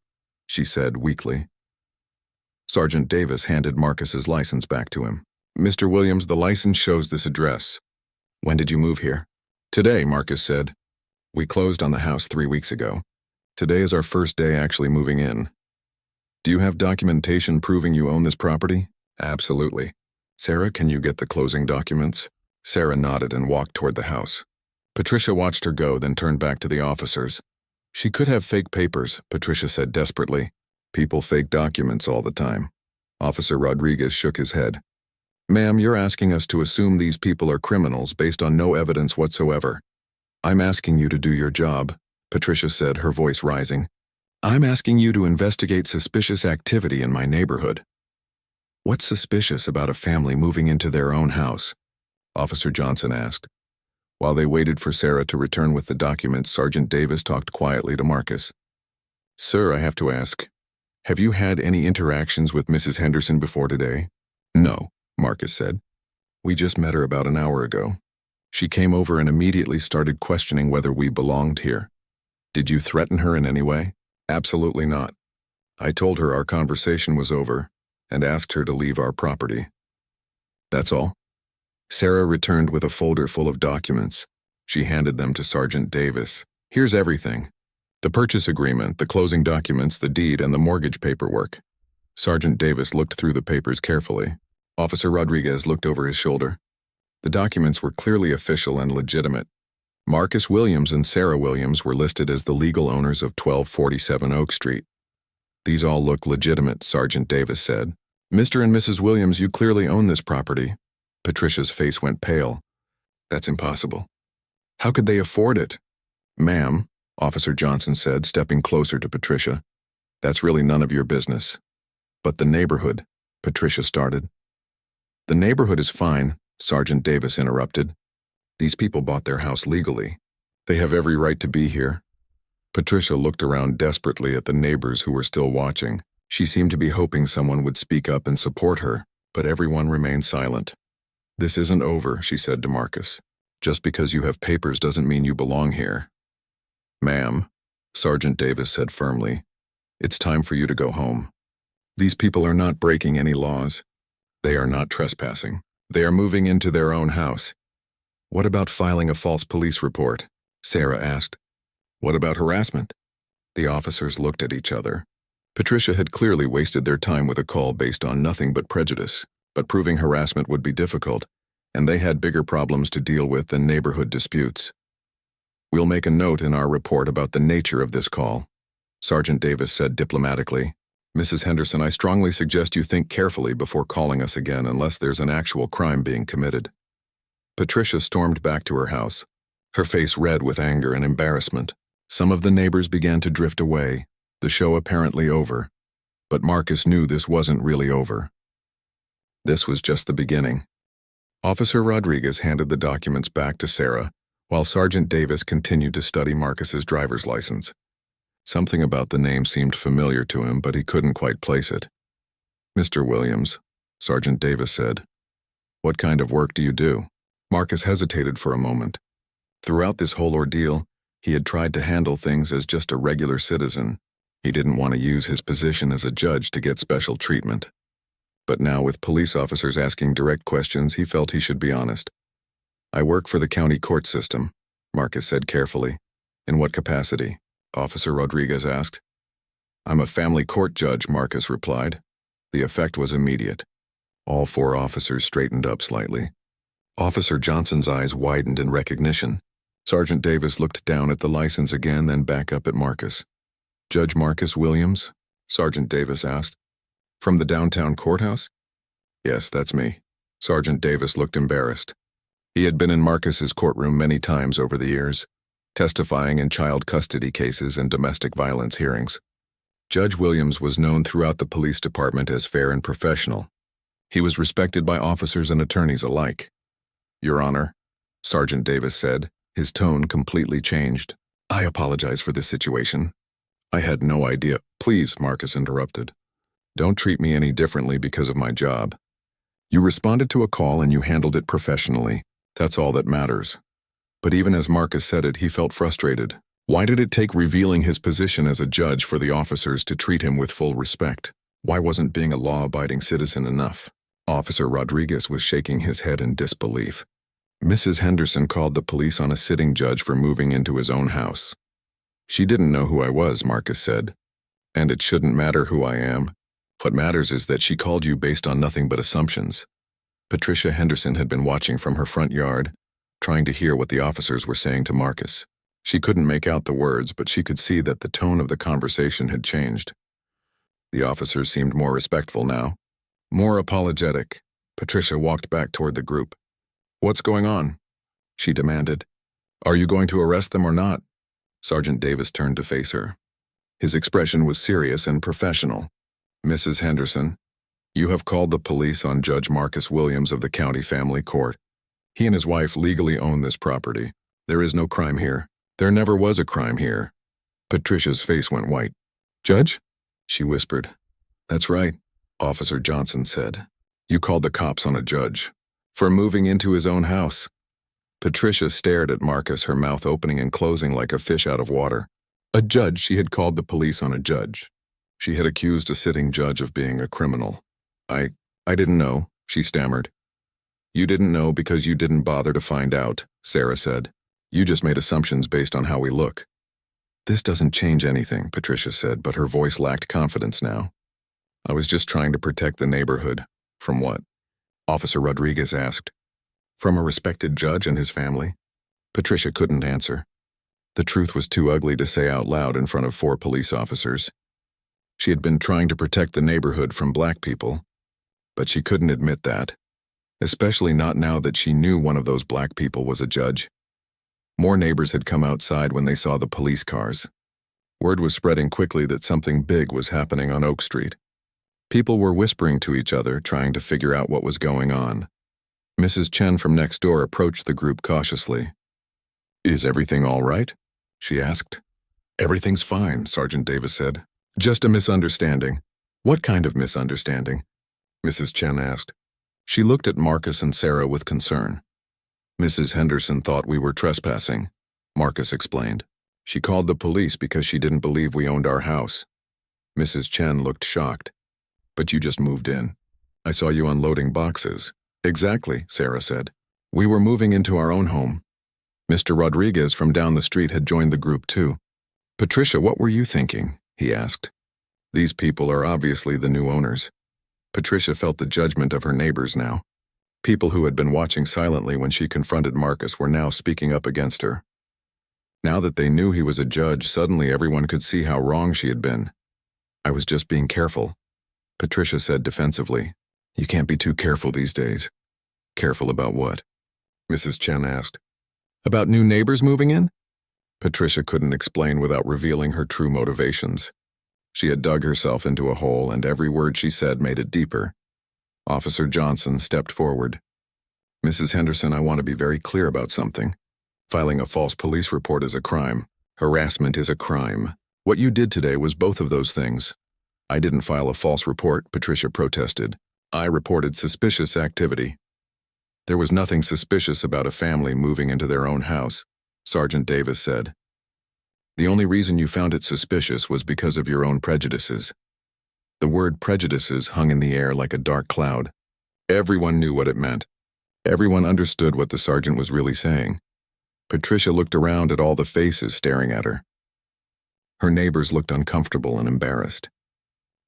she said weakly. Sergeant Davis handed Marcus's license back to him. Mr. Williams, the license shows this address. When did you move here? Today, Marcus said. We closed on the house 3 weeks ago. Today is our first day actually moving in. Do you have documentation proving you own this property? Absolutely. Sarah, can you get the closing documents? Sarah nodded and walked toward the house. Patricia watched her go, then turned back to the officers. She could have fake papers, Patricia said desperately. People fake documents all the time. Officer Rodriguez shook his head. Ma'am, you're asking us to assume these people are criminals based on no evidence whatsoever. I'm asking you to do your job, Patricia said, her voice rising. I'm asking you to investigate suspicious activity in my neighborhood. What's suspicious about a family moving into their own house? Officer Johnson asked. While they waited for Sarah to return with the documents, Sergeant Davis talked quietly to Marcus. Sir, I have to ask, have you had any interactions with Mrs. Henderson before today? No, Marcus said. We just met her about an hour ago. She came over and immediately started questioning whether we belonged here. Did you threaten her in any way? Absolutely not. I told her our conversation was over and asked her to leave our property. That's all. Sarah returned with a folder full of documents. She handed them to Sergeant Davis. Here's everything. The purchase agreement, the closing documents, the deed, and the mortgage paperwork. Sergeant Davis looked through the papers carefully. Officer Rodriguez looked over his shoulder. The documents were clearly official and legitimate. Marcus Williams and Sarah Williams were listed as the legal owners of 1247 Oak Street. These all look legitimate, Sergeant Davis said. Mr. and Mrs. Williams, you clearly own this property. Patricia's face went pale. That's impossible. How could they afford it? Ma'am, Officer Johnson said, stepping closer to Patricia. That's really none of your business. But the neighborhood, Patricia started. The neighborhood is fine, Sergeant Davis interrupted. These people bought their house legally. They have every right to be here. Patricia looked around desperately at the neighbors who were still watching. She seemed to be hoping someone would speak up and support her, but everyone remained silent. This isn't over, she said to Marcus. Just because you have papers doesn't mean you belong here. Ma'am, Sergeant Davis said firmly, it's time for you to go home. These people are not breaking any laws. They are not trespassing. They are moving into their own house. What about filing a false police report? Sarah asked. What about harassment? The officers looked at each other. Patricia had clearly wasted their time with a call based on nothing but prejudice, but proving harassment would be difficult, and they had bigger problems to deal with than neighborhood disputes. We'll make a note in our report about the nature of this call, Sergeant Davis said diplomatically. Mrs. Henderson, I strongly suggest you think carefully before calling us again unless there's an actual crime being committed. Patricia stormed back to her house, her face red with anger and embarrassment. Some of the neighbors began to drift away, the show apparently over. But Marcus knew this wasn't really over. This was just the beginning. Officer Rodriguez handed the documents back to Sarah, while Sergeant Davis continued to study Marcus's driver's license. Something about the name seemed familiar to him, but he couldn't quite place it. Mr. Williams, Sergeant Davis said. What kind of work do you do? Marcus hesitated for a moment. Throughout this whole ordeal, he had tried to handle things as just a regular citizen. He didn't want to use his position as a judge to get special treatment. But now, with police officers asking direct questions, he felt he should be honest. I work for the county court system, Marcus said carefully. In what capacity? Officer Rodriguez asked. I'm a family court judge, Marcus replied. The effect was immediate. All four officers straightened up slightly. Officer Johnson's eyes widened in recognition. Sergeant Davis looked down at the license again, then back up at Marcus. Judge Marcus Williams? Sergeant Davis asked. From the downtown courthouse? Yes, that's me. Sergeant Davis looked embarrassed. He had been in Marcus's courtroom many times over the years, testifying in child custody cases and domestic violence hearings. Judge Williams was known throughout the police department as fair and professional. He was respected by officers and attorneys alike. Your Honor, Sergeant Davis said, his tone completely changed. I apologize for this situation. I had no idea. Please, Marcus interrupted. Don't treat me any differently because of my job. You responded to a call and you handled it professionally. That's all that matters. But even as Marcus said it, he felt frustrated. Why did it take revealing his position as a judge for the officers to treat him with full respect? Why wasn't being a law-abiding citizen enough? Officer Rodriguez was shaking his head in disbelief. Mrs. Henderson called the police on a sitting judge for moving into his own house. She didn't know who I was, Marcus said. And it shouldn't matter who I am. What matters is that she called you based on nothing but assumptions. Patricia Henderson had been watching from her front yard, trying to hear what the officers were saying to Marcus. She couldn't make out the words, but she could see that the tone of the conversation had changed. The officers seemed more respectful now, more apologetic. Patricia walked back toward the group. What's going on? She demanded. Are you going to arrest them or not? Sergeant Davis turned to face her. His expression was serious and professional. Mrs. Henderson, you have called the police on Judge Marcus Williams of the County Family Court. He and his wife legally own this property. There is no crime here. There never was a crime here. Patricia's face went white. Judge? She whispered. That's right, Officer Johnson said. You called the cops on a judge. For moving into his own house. Patricia stared at Marcus, her mouth opening and closing like a fish out of water. A judge, she had called the police on a judge. She had accused a sitting judge of being a criminal. I didn't know, she stammered. You didn't know because you didn't bother to find out, Sarah said. You just made assumptions based on how we look. This doesn't change anything, Patricia said, but her voice lacked confidence now. I was just trying to protect the neighborhood. From what? Officer Rodriguez asked. From a respected judge and his family? Patricia couldn't answer. The truth was too ugly to say out loud in front of 4 police officers. She had been trying to protect the neighborhood from black people, but she couldn't admit that, especially not now that she knew one of those black people was a judge. More neighbors had come outside when they saw the police cars. Word was spreading quickly that something big was happening on Oak Street. People were whispering to each other, trying to figure out what was going on. Mrs. Chen from next door approached the group cautiously. Is everything all right? She asked. Everything's fine, Sergeant Davis said. Just a misunderstanding. What kind of misunderstanding? Mrs. Chen asked. She looked at Marcus and Sarah with concern. Mrs. Henderson thought we were trespassing, Marcus explained. She called the police because she didn't believe we owned our house. Mrs. Chen looked shocked. But you just moved in. I saw you unloading boxes. Exactly, Sarah said. We were moving into our own home. Mr. Rodriguez from down the street had joined the group too. Patricia, what were you thinking? He asked. These people are obviously the new owners. Patricia felt the judgment of her neighbors now. People who had been watching silently when she confronted Marcus were now speaking up against her. Now that they knew he was a judge, suddenly everyone could see how wrong she had been. "I was just being careful," Patricia said defensively. "You can't be too careful these days." "Careful about what?" Mrs. Chen asked. "About new neighbors moving in?" Patricia couldn't explain without revealing her true motivations. She had dug herself into a hole, and every word she said made it deeper. Officer Johnson stepped forward. "Mrs. Henderson, I want to be very clear about something. Filing a false police report is a crime. Harassment is a crime. What you did today was both of those things." "I didn't file a false report," Patricia protested. "I reported suspicious activity." "There was nothing suspicious about a family moving into their own house," Sergeant Davis said. "The only reason you found it suspicious was because of your own prejudices." The word prejudices hung in the air like a dark cloud. Everyone knew what it meant. Everyone understood what the sergeant was really saying. Patricia looked around at all the faces staring at her. Her neighbors looked uncomfortable and embarrassed.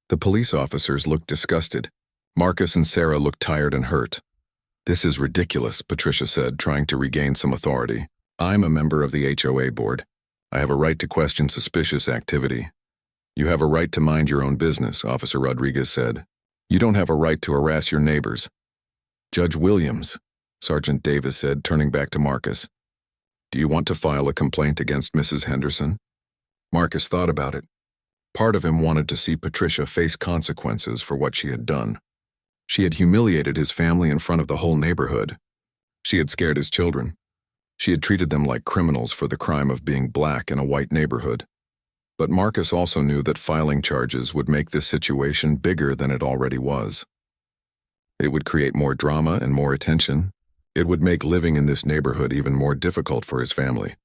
The police officers looked disgusted. Marcus and Sarah looked tired and hurt. "This is ridiculous," Patricia said, trying to regain some authority. "I'm a member of the HOA board. I have a right to question suspicious activity." "You have a right to mind your own business," Officer Rodriguez said. "You don't have a right to harass your neighbors." "Judge Williams," Sergeant Davis said, turning back to Marcus. "Do you want to file a complaint against Mrs. Henderson?" Marcus thought about it. Part of him wanted to see Patricia face consequences for what she had done. She had humiliated his family in front of the whole neighborhood. She had scared his children. She had treated them like criminals for the crime of being black in a white neighborhood. But Marcus also knew that filing charges would make this situation bigger than it already was. It would create more drama and more attention. It would make living in this neighborhood even more difficult for his family.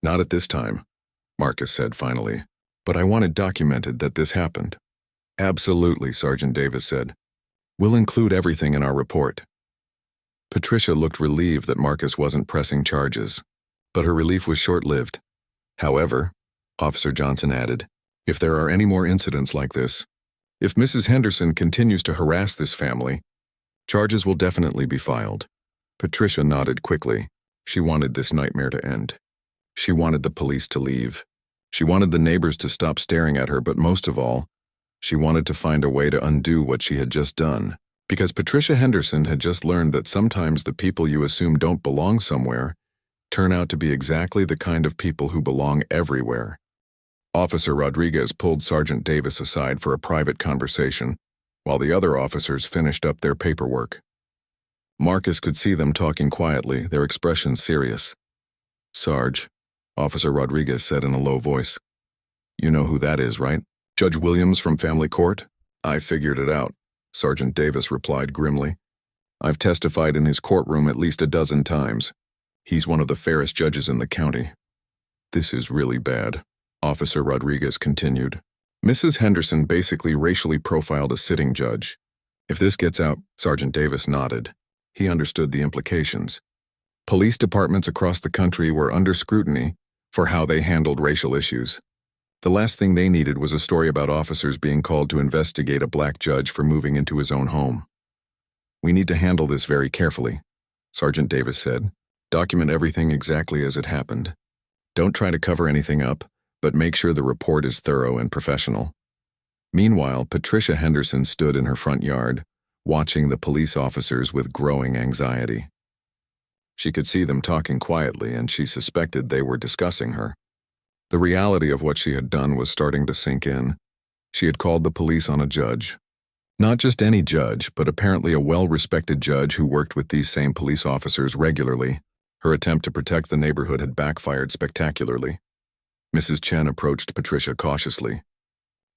"Not at this time," Marcus said finally. "But I want it documented that this happened." "Absolutely," Sergeant Davis said. "We'll include everything in our report." Patricia looked relieved that Marcus wasn't pressing charges, but her relief was short-lived. "However," Officer Johnson added, "if there are any more incidents like this, if Mrs. Henderson continues to harass this family, charges will definitely be filed." Patricia nodded quickly. She wanted this nightmare to end. She wanted the police to leave. She wanted the neighbors to stop staring at her, but most of all, she wanted to find a way to undo what she had just done. Because Patricia Henderson had just learned that sometimes the people you assume don't belong somewhere turn out to be exactly the kind of people who belong everywhere. Officer Rodriguez pulled Sergeant Davis aside for a private conversation, while the other officers finished up their paperwork. Marcus could see them talking quietly, their expressions serious. "Sarge," Officer Rodriguez said in a low voice. "You know who that is, right? Judge Williams from Family Court?" "I figured it out," Sergeant Davis replied grimly. "I've testified in his courtroom at least a dozen times. He's one of the fairest judges in the county." "This is really bad," Officer Rodriguez continued. "Mrs. Henderson basically racially profiled a sitting judge. If this gets out," Sergeant Davis nodded. He understood the implications. Police departments across the country were under scrutiny for how they handled racial issues. The last thing they needed was a story about officers being called to investigate a black judge for moving into his own home. "We need to handle this very carefully," Sergeant Davis said. "Document everything exactly as it happened. Don't try to cover anything up, but make sure the report is thorough and professional." Meanwhile, Patricia Henderson stood in her front yard, watching the police officers with growing anxiety. She could see them talking quietly, and she suspected they were discussing her. The reality of what she had done was starting to sink in. She had called the police on a judge. Not just any judge, but apparently a well-respected judge who worked with these same police officers regularly. Her attempt to protect the neighborhood had backfired spectacularly. Mrs. Chen approached Patricia cautiously.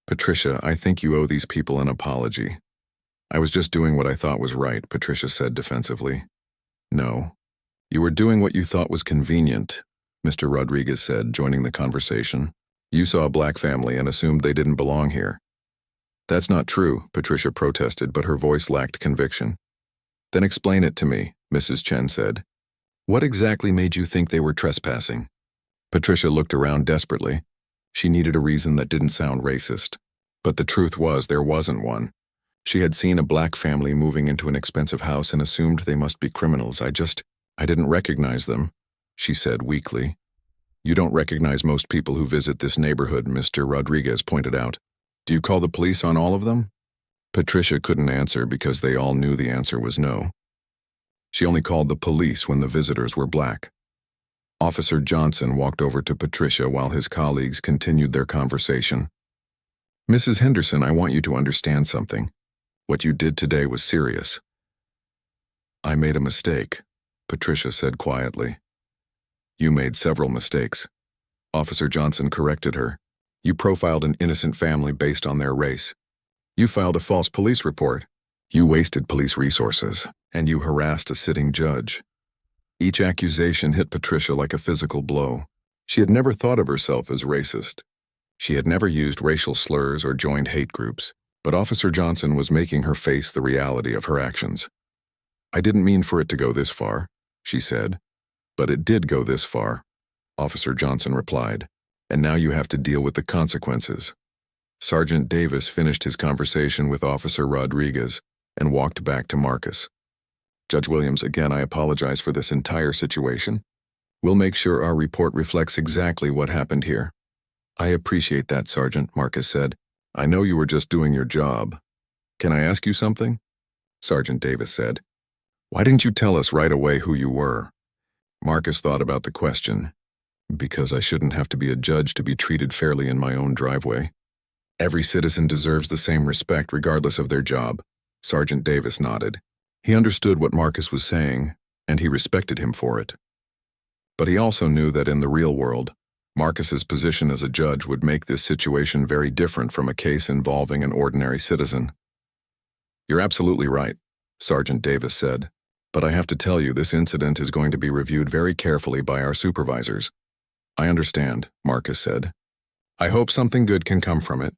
"Patricia, I think you owe these people an apology." "I was just doing what I thought was right," Patricia said defensively. "No. You were doing what you thought was convenient," Mr. Rodriguez said, joining the conversation. "You saw a black family and assumed they didn't belong here." "That's not true," Patricia protested, but her voice lacked conviction. "Then explain it to me," Mrs. Chen said. "What exactly made you think they were trespassing?" Patricia looked around desperately. She needed a reason that didn't sound racist. But the truth was there wasn't one. She had seen a black family moving into an expensive house and assumed they must be criminals. I didn't recognize them," she said weakly. You don't recognize most people who visit this neighborhood, Mr. Rodriguez pointed out. Do you call the police on all of them? Patricia couldn't answer because they all knew the answer was no. She only called the police when the visitors were black. Officer Johnson walked over to Patricia while his colleagues continued their conversation. Mrs. Henderson, I want you to understand something. What you did today was serious. I made a mistake, Patricia said quietly. You made several mistakes. Officer Johnson corrected her. You profiled an innocent family based on their race. You filed a false police report. You wasted police resources, and you harassed a sitting judge. Each accusation hit Patricia like a physical blow. She had never thought of herself as racist. She had never used racial slurs or joined hate groups, but Officer Johnson was making her face the reality of her actions. I didn't mean for it to go this far, she said. But it did go this far, Officer Johnson replied, and now you have to deal with the consequences. Sergeant Davis finished his conversation with Officer Rodriguez and walked back to Marcus. Judge Williams, again, I apologize for this entire situation. We'll make sure our report reflects exactly what happened here. I appreciate that, Sergeant, Marcus said. I know you were just doing your job. Can I ask you something? Sergeant Davis said. Why didn't you tell us right away who you were? Marcus thought about the question. Because I shouldn't have to be a judge to be treated fairly in my own driveway. Every citizen deserves the same respect regardless of their job. Sergeant Davis nodded. He understood what Marcus was saying, and he respected him for it. But he also knew that in the real world, Marcus's position as a judge would make this situation very different from a case involving an ordinary citizen. You're absolutely right, Sergeant Davis said. But I have to tell you, this incident is going to be reviewed very carefully by our supervisors. I understand, Marcus said. I hope something good can come from it.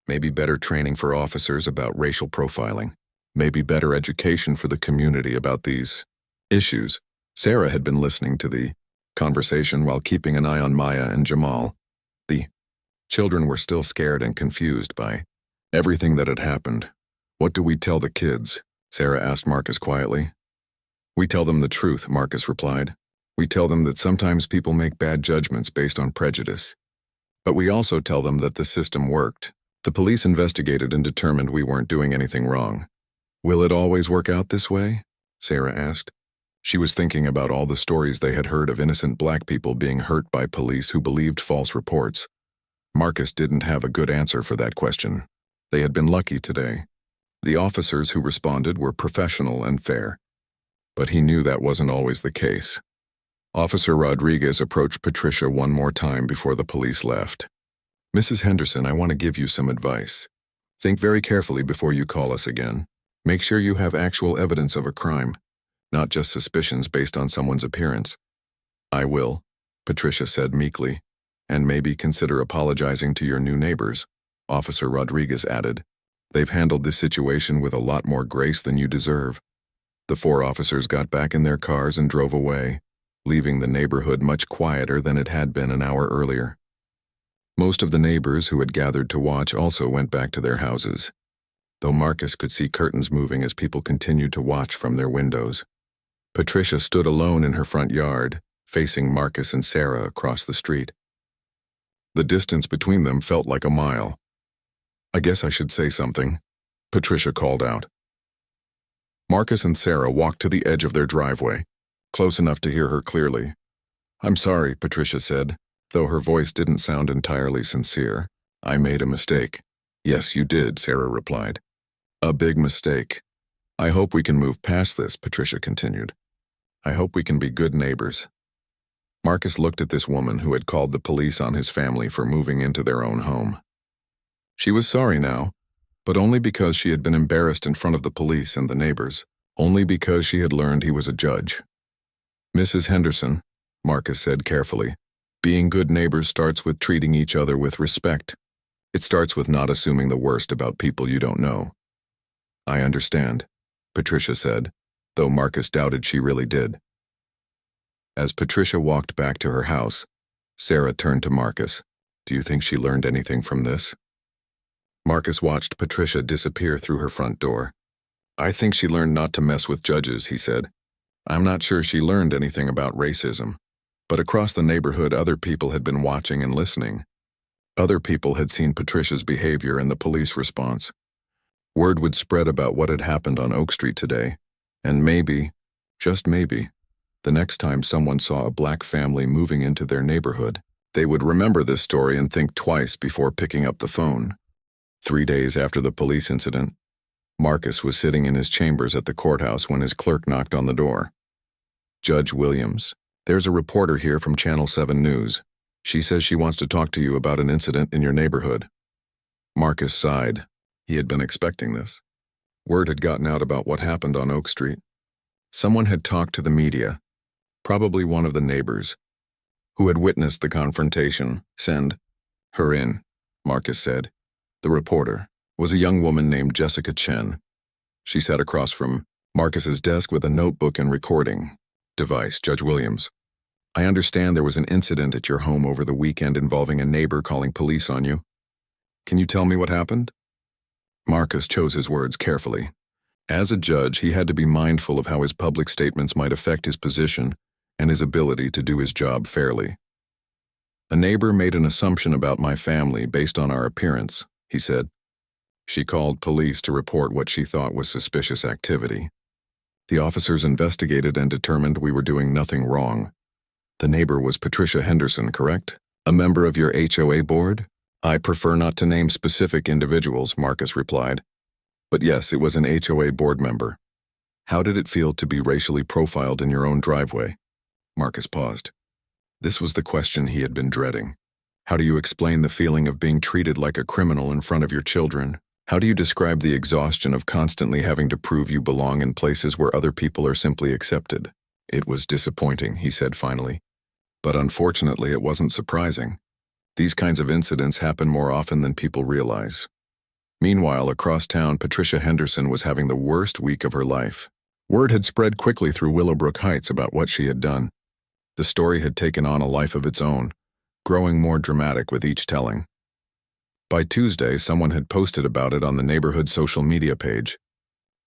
Maybe better training for officers about racial profiling. Maybe better education for the community about these issues. Sarah had been listening to the conversation while keeping an eye on Maya and Jamal. The children were still scared and confused by everything that had happened. What do we tell the kids? Sarah asked Marcus quietly. We tell them the truth, Marcus replied. We tell them that sometimes people make bad judgments based on prejudice. But we also tell them that the system worked. The police investigated and determined we weren't doing anything wrong. Will it always work out this way? Sarah asked. She was thinking about all the stories they had heard of innocent black people being hurt by police who believed false reports. Marcus didn't have a good answer for that question. They had been lucky today. The officers who responded were professional and fair. But he knew that wasn't always the case. Officer Rodriguez approached Patricia one more time before the police left. Mrs. Henderson, I want to give you some advice. Think very carefully before you call us again. Make sure you have actual evidence of a crime, not just suspicions based on someone's appearance. I will, Patricia said meekly, and maybe consider apologizing to your new neighbors, Officer Rodriguez added. They've handled this situation with a lot more grace than you deserve. The 4 officers got back in their cars and drove away, leaving the neighborhood much quieter than it had been an hour earlier. Most of the neighbors who had gathered to watch also went back to their houses, though Marcus could see curtains moving as people continued to watch from their windows. Patricia stood alone in her front yard, facing Marcus and Sarah across the street. The distance between them felt like a mile. I guess I should say something, Patricia called out. Marcus and Sarah walked to the edge of their driveway, close enough to hear her clearly. I'm sorry, Patricia said, though her voice didn't sound entirely sincere. I made a mistake. Yes, you did, Sarah replied. A big mistake. I hope we can move past this, Patricia continued. I hope we can be good neighbors. Marcus looked at this woman who had called the police on his family for moving into their own home. She was sorry now, but only because she had been embarrassed in front of the police and the neighbors, only because she had learned he was a judge. Mrs. Henderson, Marcus said carefully, being good neighbors starts with treating each other with respect. It starts with not assuming the worst about people you don't know. I understand, Patricia said, though Marcus doubted she really did. As Patricia walked back to her house, Sarah turned to Marcus. Do you think she learned anything from this? Marcus watched Patricia disappear through her front door. I think she learned not to mess with judges, he said. I'm not sure she learned anything about racism. But across the neighborhood, other people had been watching and listening. Other people had seen Patricia's behavior and the police response. Word would spread about what had happened on Oak Street today, and maybe, just maybe, the next time someone saw a black family moving into their neighborhood, they would remember this story and think twice before picking up the phone. 3 days after the police incident, Marcus was sitting in his chambers at the courthouse when his clerk knocked on the door. "Judge Williams, there's a reporter here from Channel 7 News. She says she wants to talk to you about an incident in your neighborhood." Marcus sighed. He had been expecting this. Word had gotten out about what happened on Oak Street. Someone had talked to the media, probably one of the neighbors, who had witnessed the confrontation. "Send her in," Marcus said. The reporter was a young woman named Jessica Chen. She sat across from Marcus's desk with a notebook and recording device. "Judge Williams, I understand there was an incident at your home over the weekend involving a neighbor calling police on you. Can you tell me what happened?" Marcus chose his words carefully. As a judge, he had to be mindful of how his public statements might affect his position and his ability to do his job fairly. "A neighbor made an assumption about my family based on our appearance," he said. "She called police to report what she thought was suspicious activity. The officers investigated and determined we were doing nothing wrong. The neighbor was Patricia Henderson, correct? A member of your HOA board?" "I prefer not to name specific individuals," Marcus replied. "But yes, it was an HOA board member." "How did it feel to be racially profiled in your own driveway?" Marcus paused. This was the question he had been dreading. How do you explain the feeling of being treated like a criminal in front of your children? How do you describe the exhaustion of constantly having to prove you belong in places where other people are simply accepted? "It was disappointing," he said finally. "But unfortunately, it wasn't surprising. These kinds of incidents happen more often than people realize." Meanwhile, across town, Patricia Henderson was having the worst week of her life. Word had spread quickly through Willowbrook Heights about what she had done. The story had taken on a life of its own, growing more dramatic with each telling. By Tuesday, someone had posted about it on the neighborhood social media page.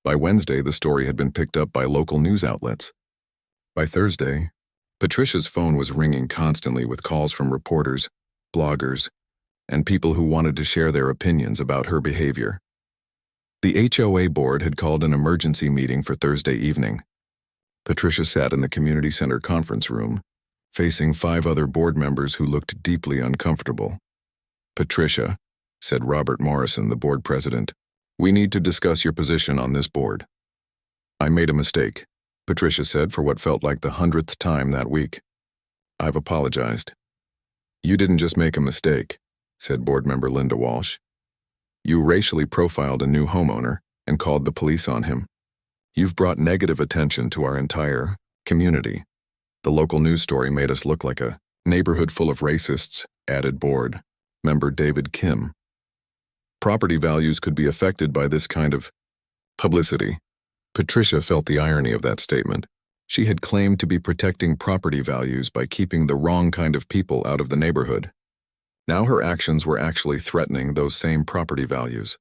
By Wednesday, the story had been picked up by local news outlets. By Thursday, Patricia's phone was ringing constantly with calls from reporters, bloggers, and people who wanted to share their opinions about her behavior. The HOA board had called an emergency meeting for Thursday evening. Patricia sat in the community center conference room, facing 5 other board members who looked deeply uncomfortable. "Patricia," said Robert Morrison, the board president, "we need to discuss your position on this board." "I made a mistake," Patricia said for what felt like the 100th time that week. "I've apologized." "You didn't just make a mistake," said board member Linda Walsh. "You racially profiled a new homeowner and called the police on him. You've brought negative attention to our entire community. The local news story made us look like a neighborhood full of racists," added board member David Kim. "Property values could be affected by this kind of publicity." Patricia felt the irony of that statement. She had claimed to be protecting property values by keeping the wrong kind of people out of the neighborhood. Now her actions were actually threatening those same property values.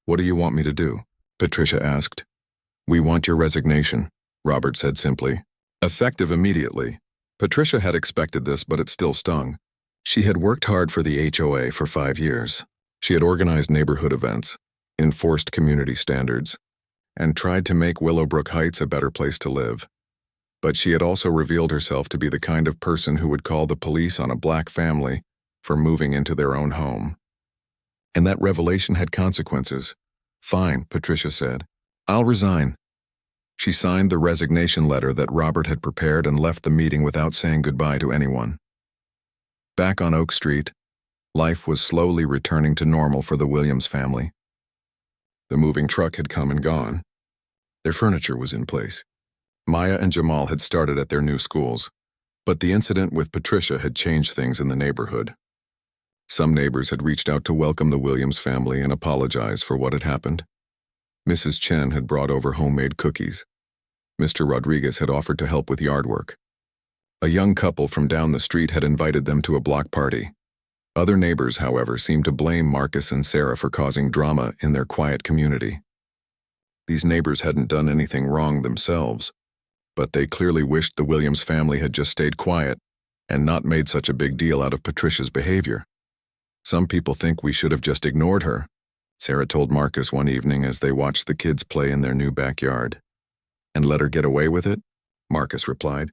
"What do you want me to do?" Patricia asked. "We want your resignation," Robert said simply. Effective immediately. Patricia had expected this, but it still stung. She had worked hard for the HOA for 5 years. She had organized neighborhood events, enforced community standards, and tried to make Willowbrook Heights a better place to live. But she had also revealed herself to be the kind of person who would call the police on a black family for moving into their own home. And that revelation had consequences. "Fine," Patricia said. "I'll resign." She signed the resignation letter that Robert had prepared and left the meeting without saying goodbye to anyone. Back on Oak Street, life was slowly returning to normal for the Williams family. The moving truck had come and gone. Their furniture was in place. Maya and Jamal had started at their new schools, but the incident with Patricia had changed things in the neighborhood. Some neighbors had reached out to welcome the Williams family and apologize for what had happened. Mrs. Chen had brought over homemade cookies. Mr. Rodriguez had offered to help with yard work. A young couple from down the street had invited them to a block party. Other neighbors, however, seemed to blame Marcus and Sarah for causing drama in their quiet community. These neighbors hadn't done anything wrong themselves, but they clearly wished the Williams family had just stayed quiet and not made such a big deal out of Patricia's behavior. Some people think we should have just ignored her, Sarah told Marcus one evening as they watched the kids play in their new backyard. And let her get away with it? Marcus replied.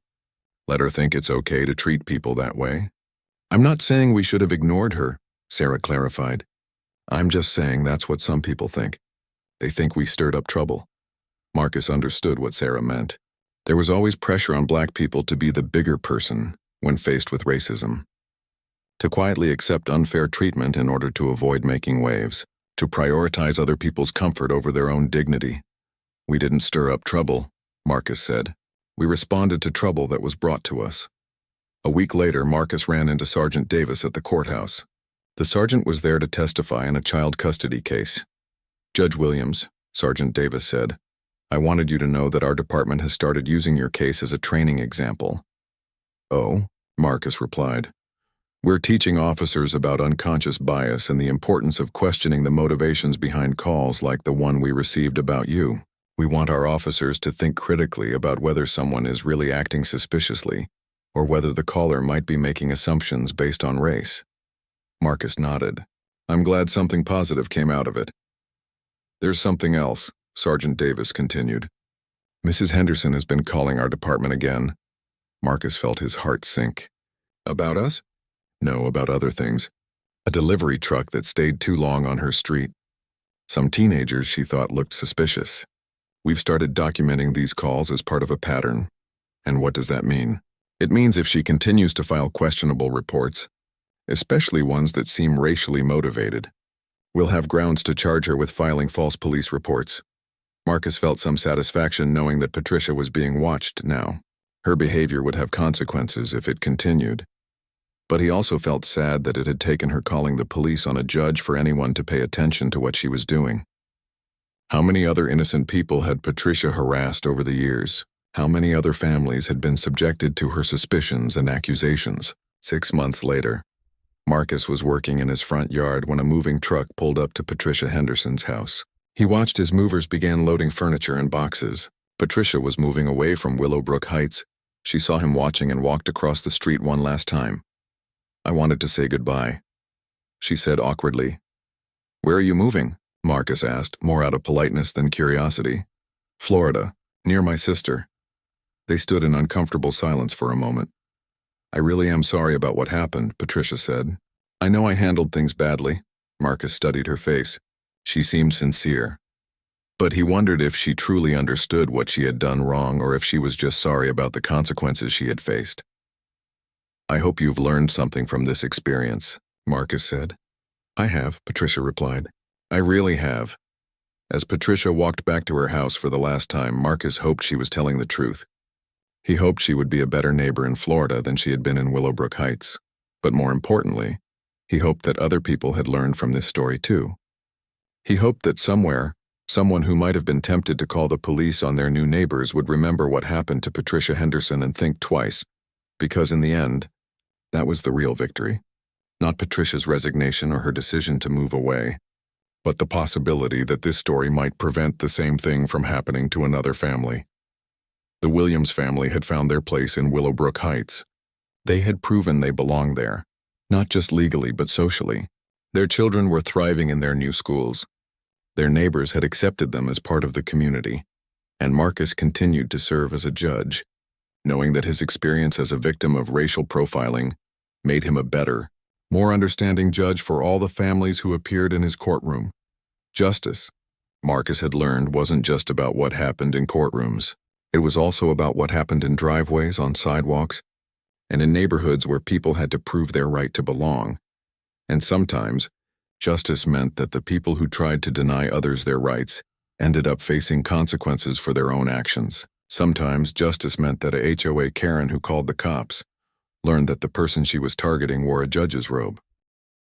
Let her think it's okay to treat people that way. I'm not saying we should have ignored her, Sarah clarified. I'm just saying that's what some people think. They think we stirred up trouble. Marcus understood what Sarah meant. There was always pressure on black people to be the bigger person when faced with racism. To quietly accept unfair treatment in order to avoid making waves. To prioritize other people's comfort over their own dignity. We didn't stir up trouble, Marcus said. We responded to trouble that was brought to us. A week later, Marcus ran into Sergeant Davis at the courthouse. The sergeant was there to testify in a child custody case. Judge Williams, Sergeant Davis said, I wanted you to know that our department has started using your case as a training example. Oh, Marcus replied. We're teaching officers about unconscious bias and the importance of questioning the motivations behind calls like the one we received about you. We want our officers to think critically about whether someone is really acting suspiciously or whether the caller might be making assumptions based on race. Marcus nodded. I'm glad something positive came out of it. There's something else, Sergeant Davis continued. Mrs. Henderson has been calling our department again. Marcus felt his heart sink. About us? No, about other things. A delivery truck that stayed too long on her street. Some teenagers she thought looked suspicious. We've started documenting these calls as part of a pattern. And what does that mean? It means if she continues to file questionable reports, especially ones that seem racially motivated, we'll have grounds to charge her with filing false police reports. Marcus felt some satisfaction knowing that Patricia was being watched now. Her behavior would have consequences if it continued. But he also felt sad that it had taken her calling the police on a judge for anyone to pay attention to what she was doing. How many other innocent people had Patricia harassed over the years? How many other families had been subjected to her suspicions and accusations? 6 months later, Marcus was working in his front yard when a moving truck pulled up to Patricia Henderson's house. He watched as movers began loading furniture in boxes. Patricia was moving away from Willowbrook Heights. She saw him watching and walked across the street one last time. I wanted to say goodbye, she said awkwardly. Where are you moving? Marcus asked, more out of politeness than curiosity. Florida, near my sister. They stood in uncomfortable silence for a moment. I really am sorry about what happened, Patricia said. I know I handled things badly. Marcus studied her face. She seemed sincere. But he wondered if she truly understood what she had done wrong or if she was just sorry about the consequences she had faced. I hope you've learned something from this experience, Marcus said. I have, Patricia replied. I really have. As Patricia walked back to her house for the last time, Marcus hoped she was telling the truth. He hoped she would be a better neighbor in Florida than she had been in Willowbrook Heights. But more importantly, he hoped that other people had learned from this story too. He hoped that somewhere, someone who might have been tempted to call the police on their new neighbors would remember what happened to Patricia Henderson and think twice, because in the end, that was the real victory. Not Patricia's resignation or her decision to move away, but the possibility that this story might prevent the same thing from happening to another family. The Williams family had found their place in Willowbrook Heights. They had proven they belonged there, not just legally but socially. Their children were thriving in their new schools. Their neighbors had accepted them as part of the community, and Marcus continued to serve as a judge, knowing that his experience as a victim of racial profiling made him a better, more understanding judge for all the families who appeared in his courtroom. Justice, Marcus had learned, wasn't just about what happened in courtrooms. It was also about what happened in driveways, on sidewalks, and in neighborhoods where people had to prove their right to belong. And sometimes, justice meant that the people who tried to deny others their rights ended up facing consequences for their own actions. Sometimes, justice meant that a HOA Karen who called the cops learned that the person she was targeting wore a judge's robe.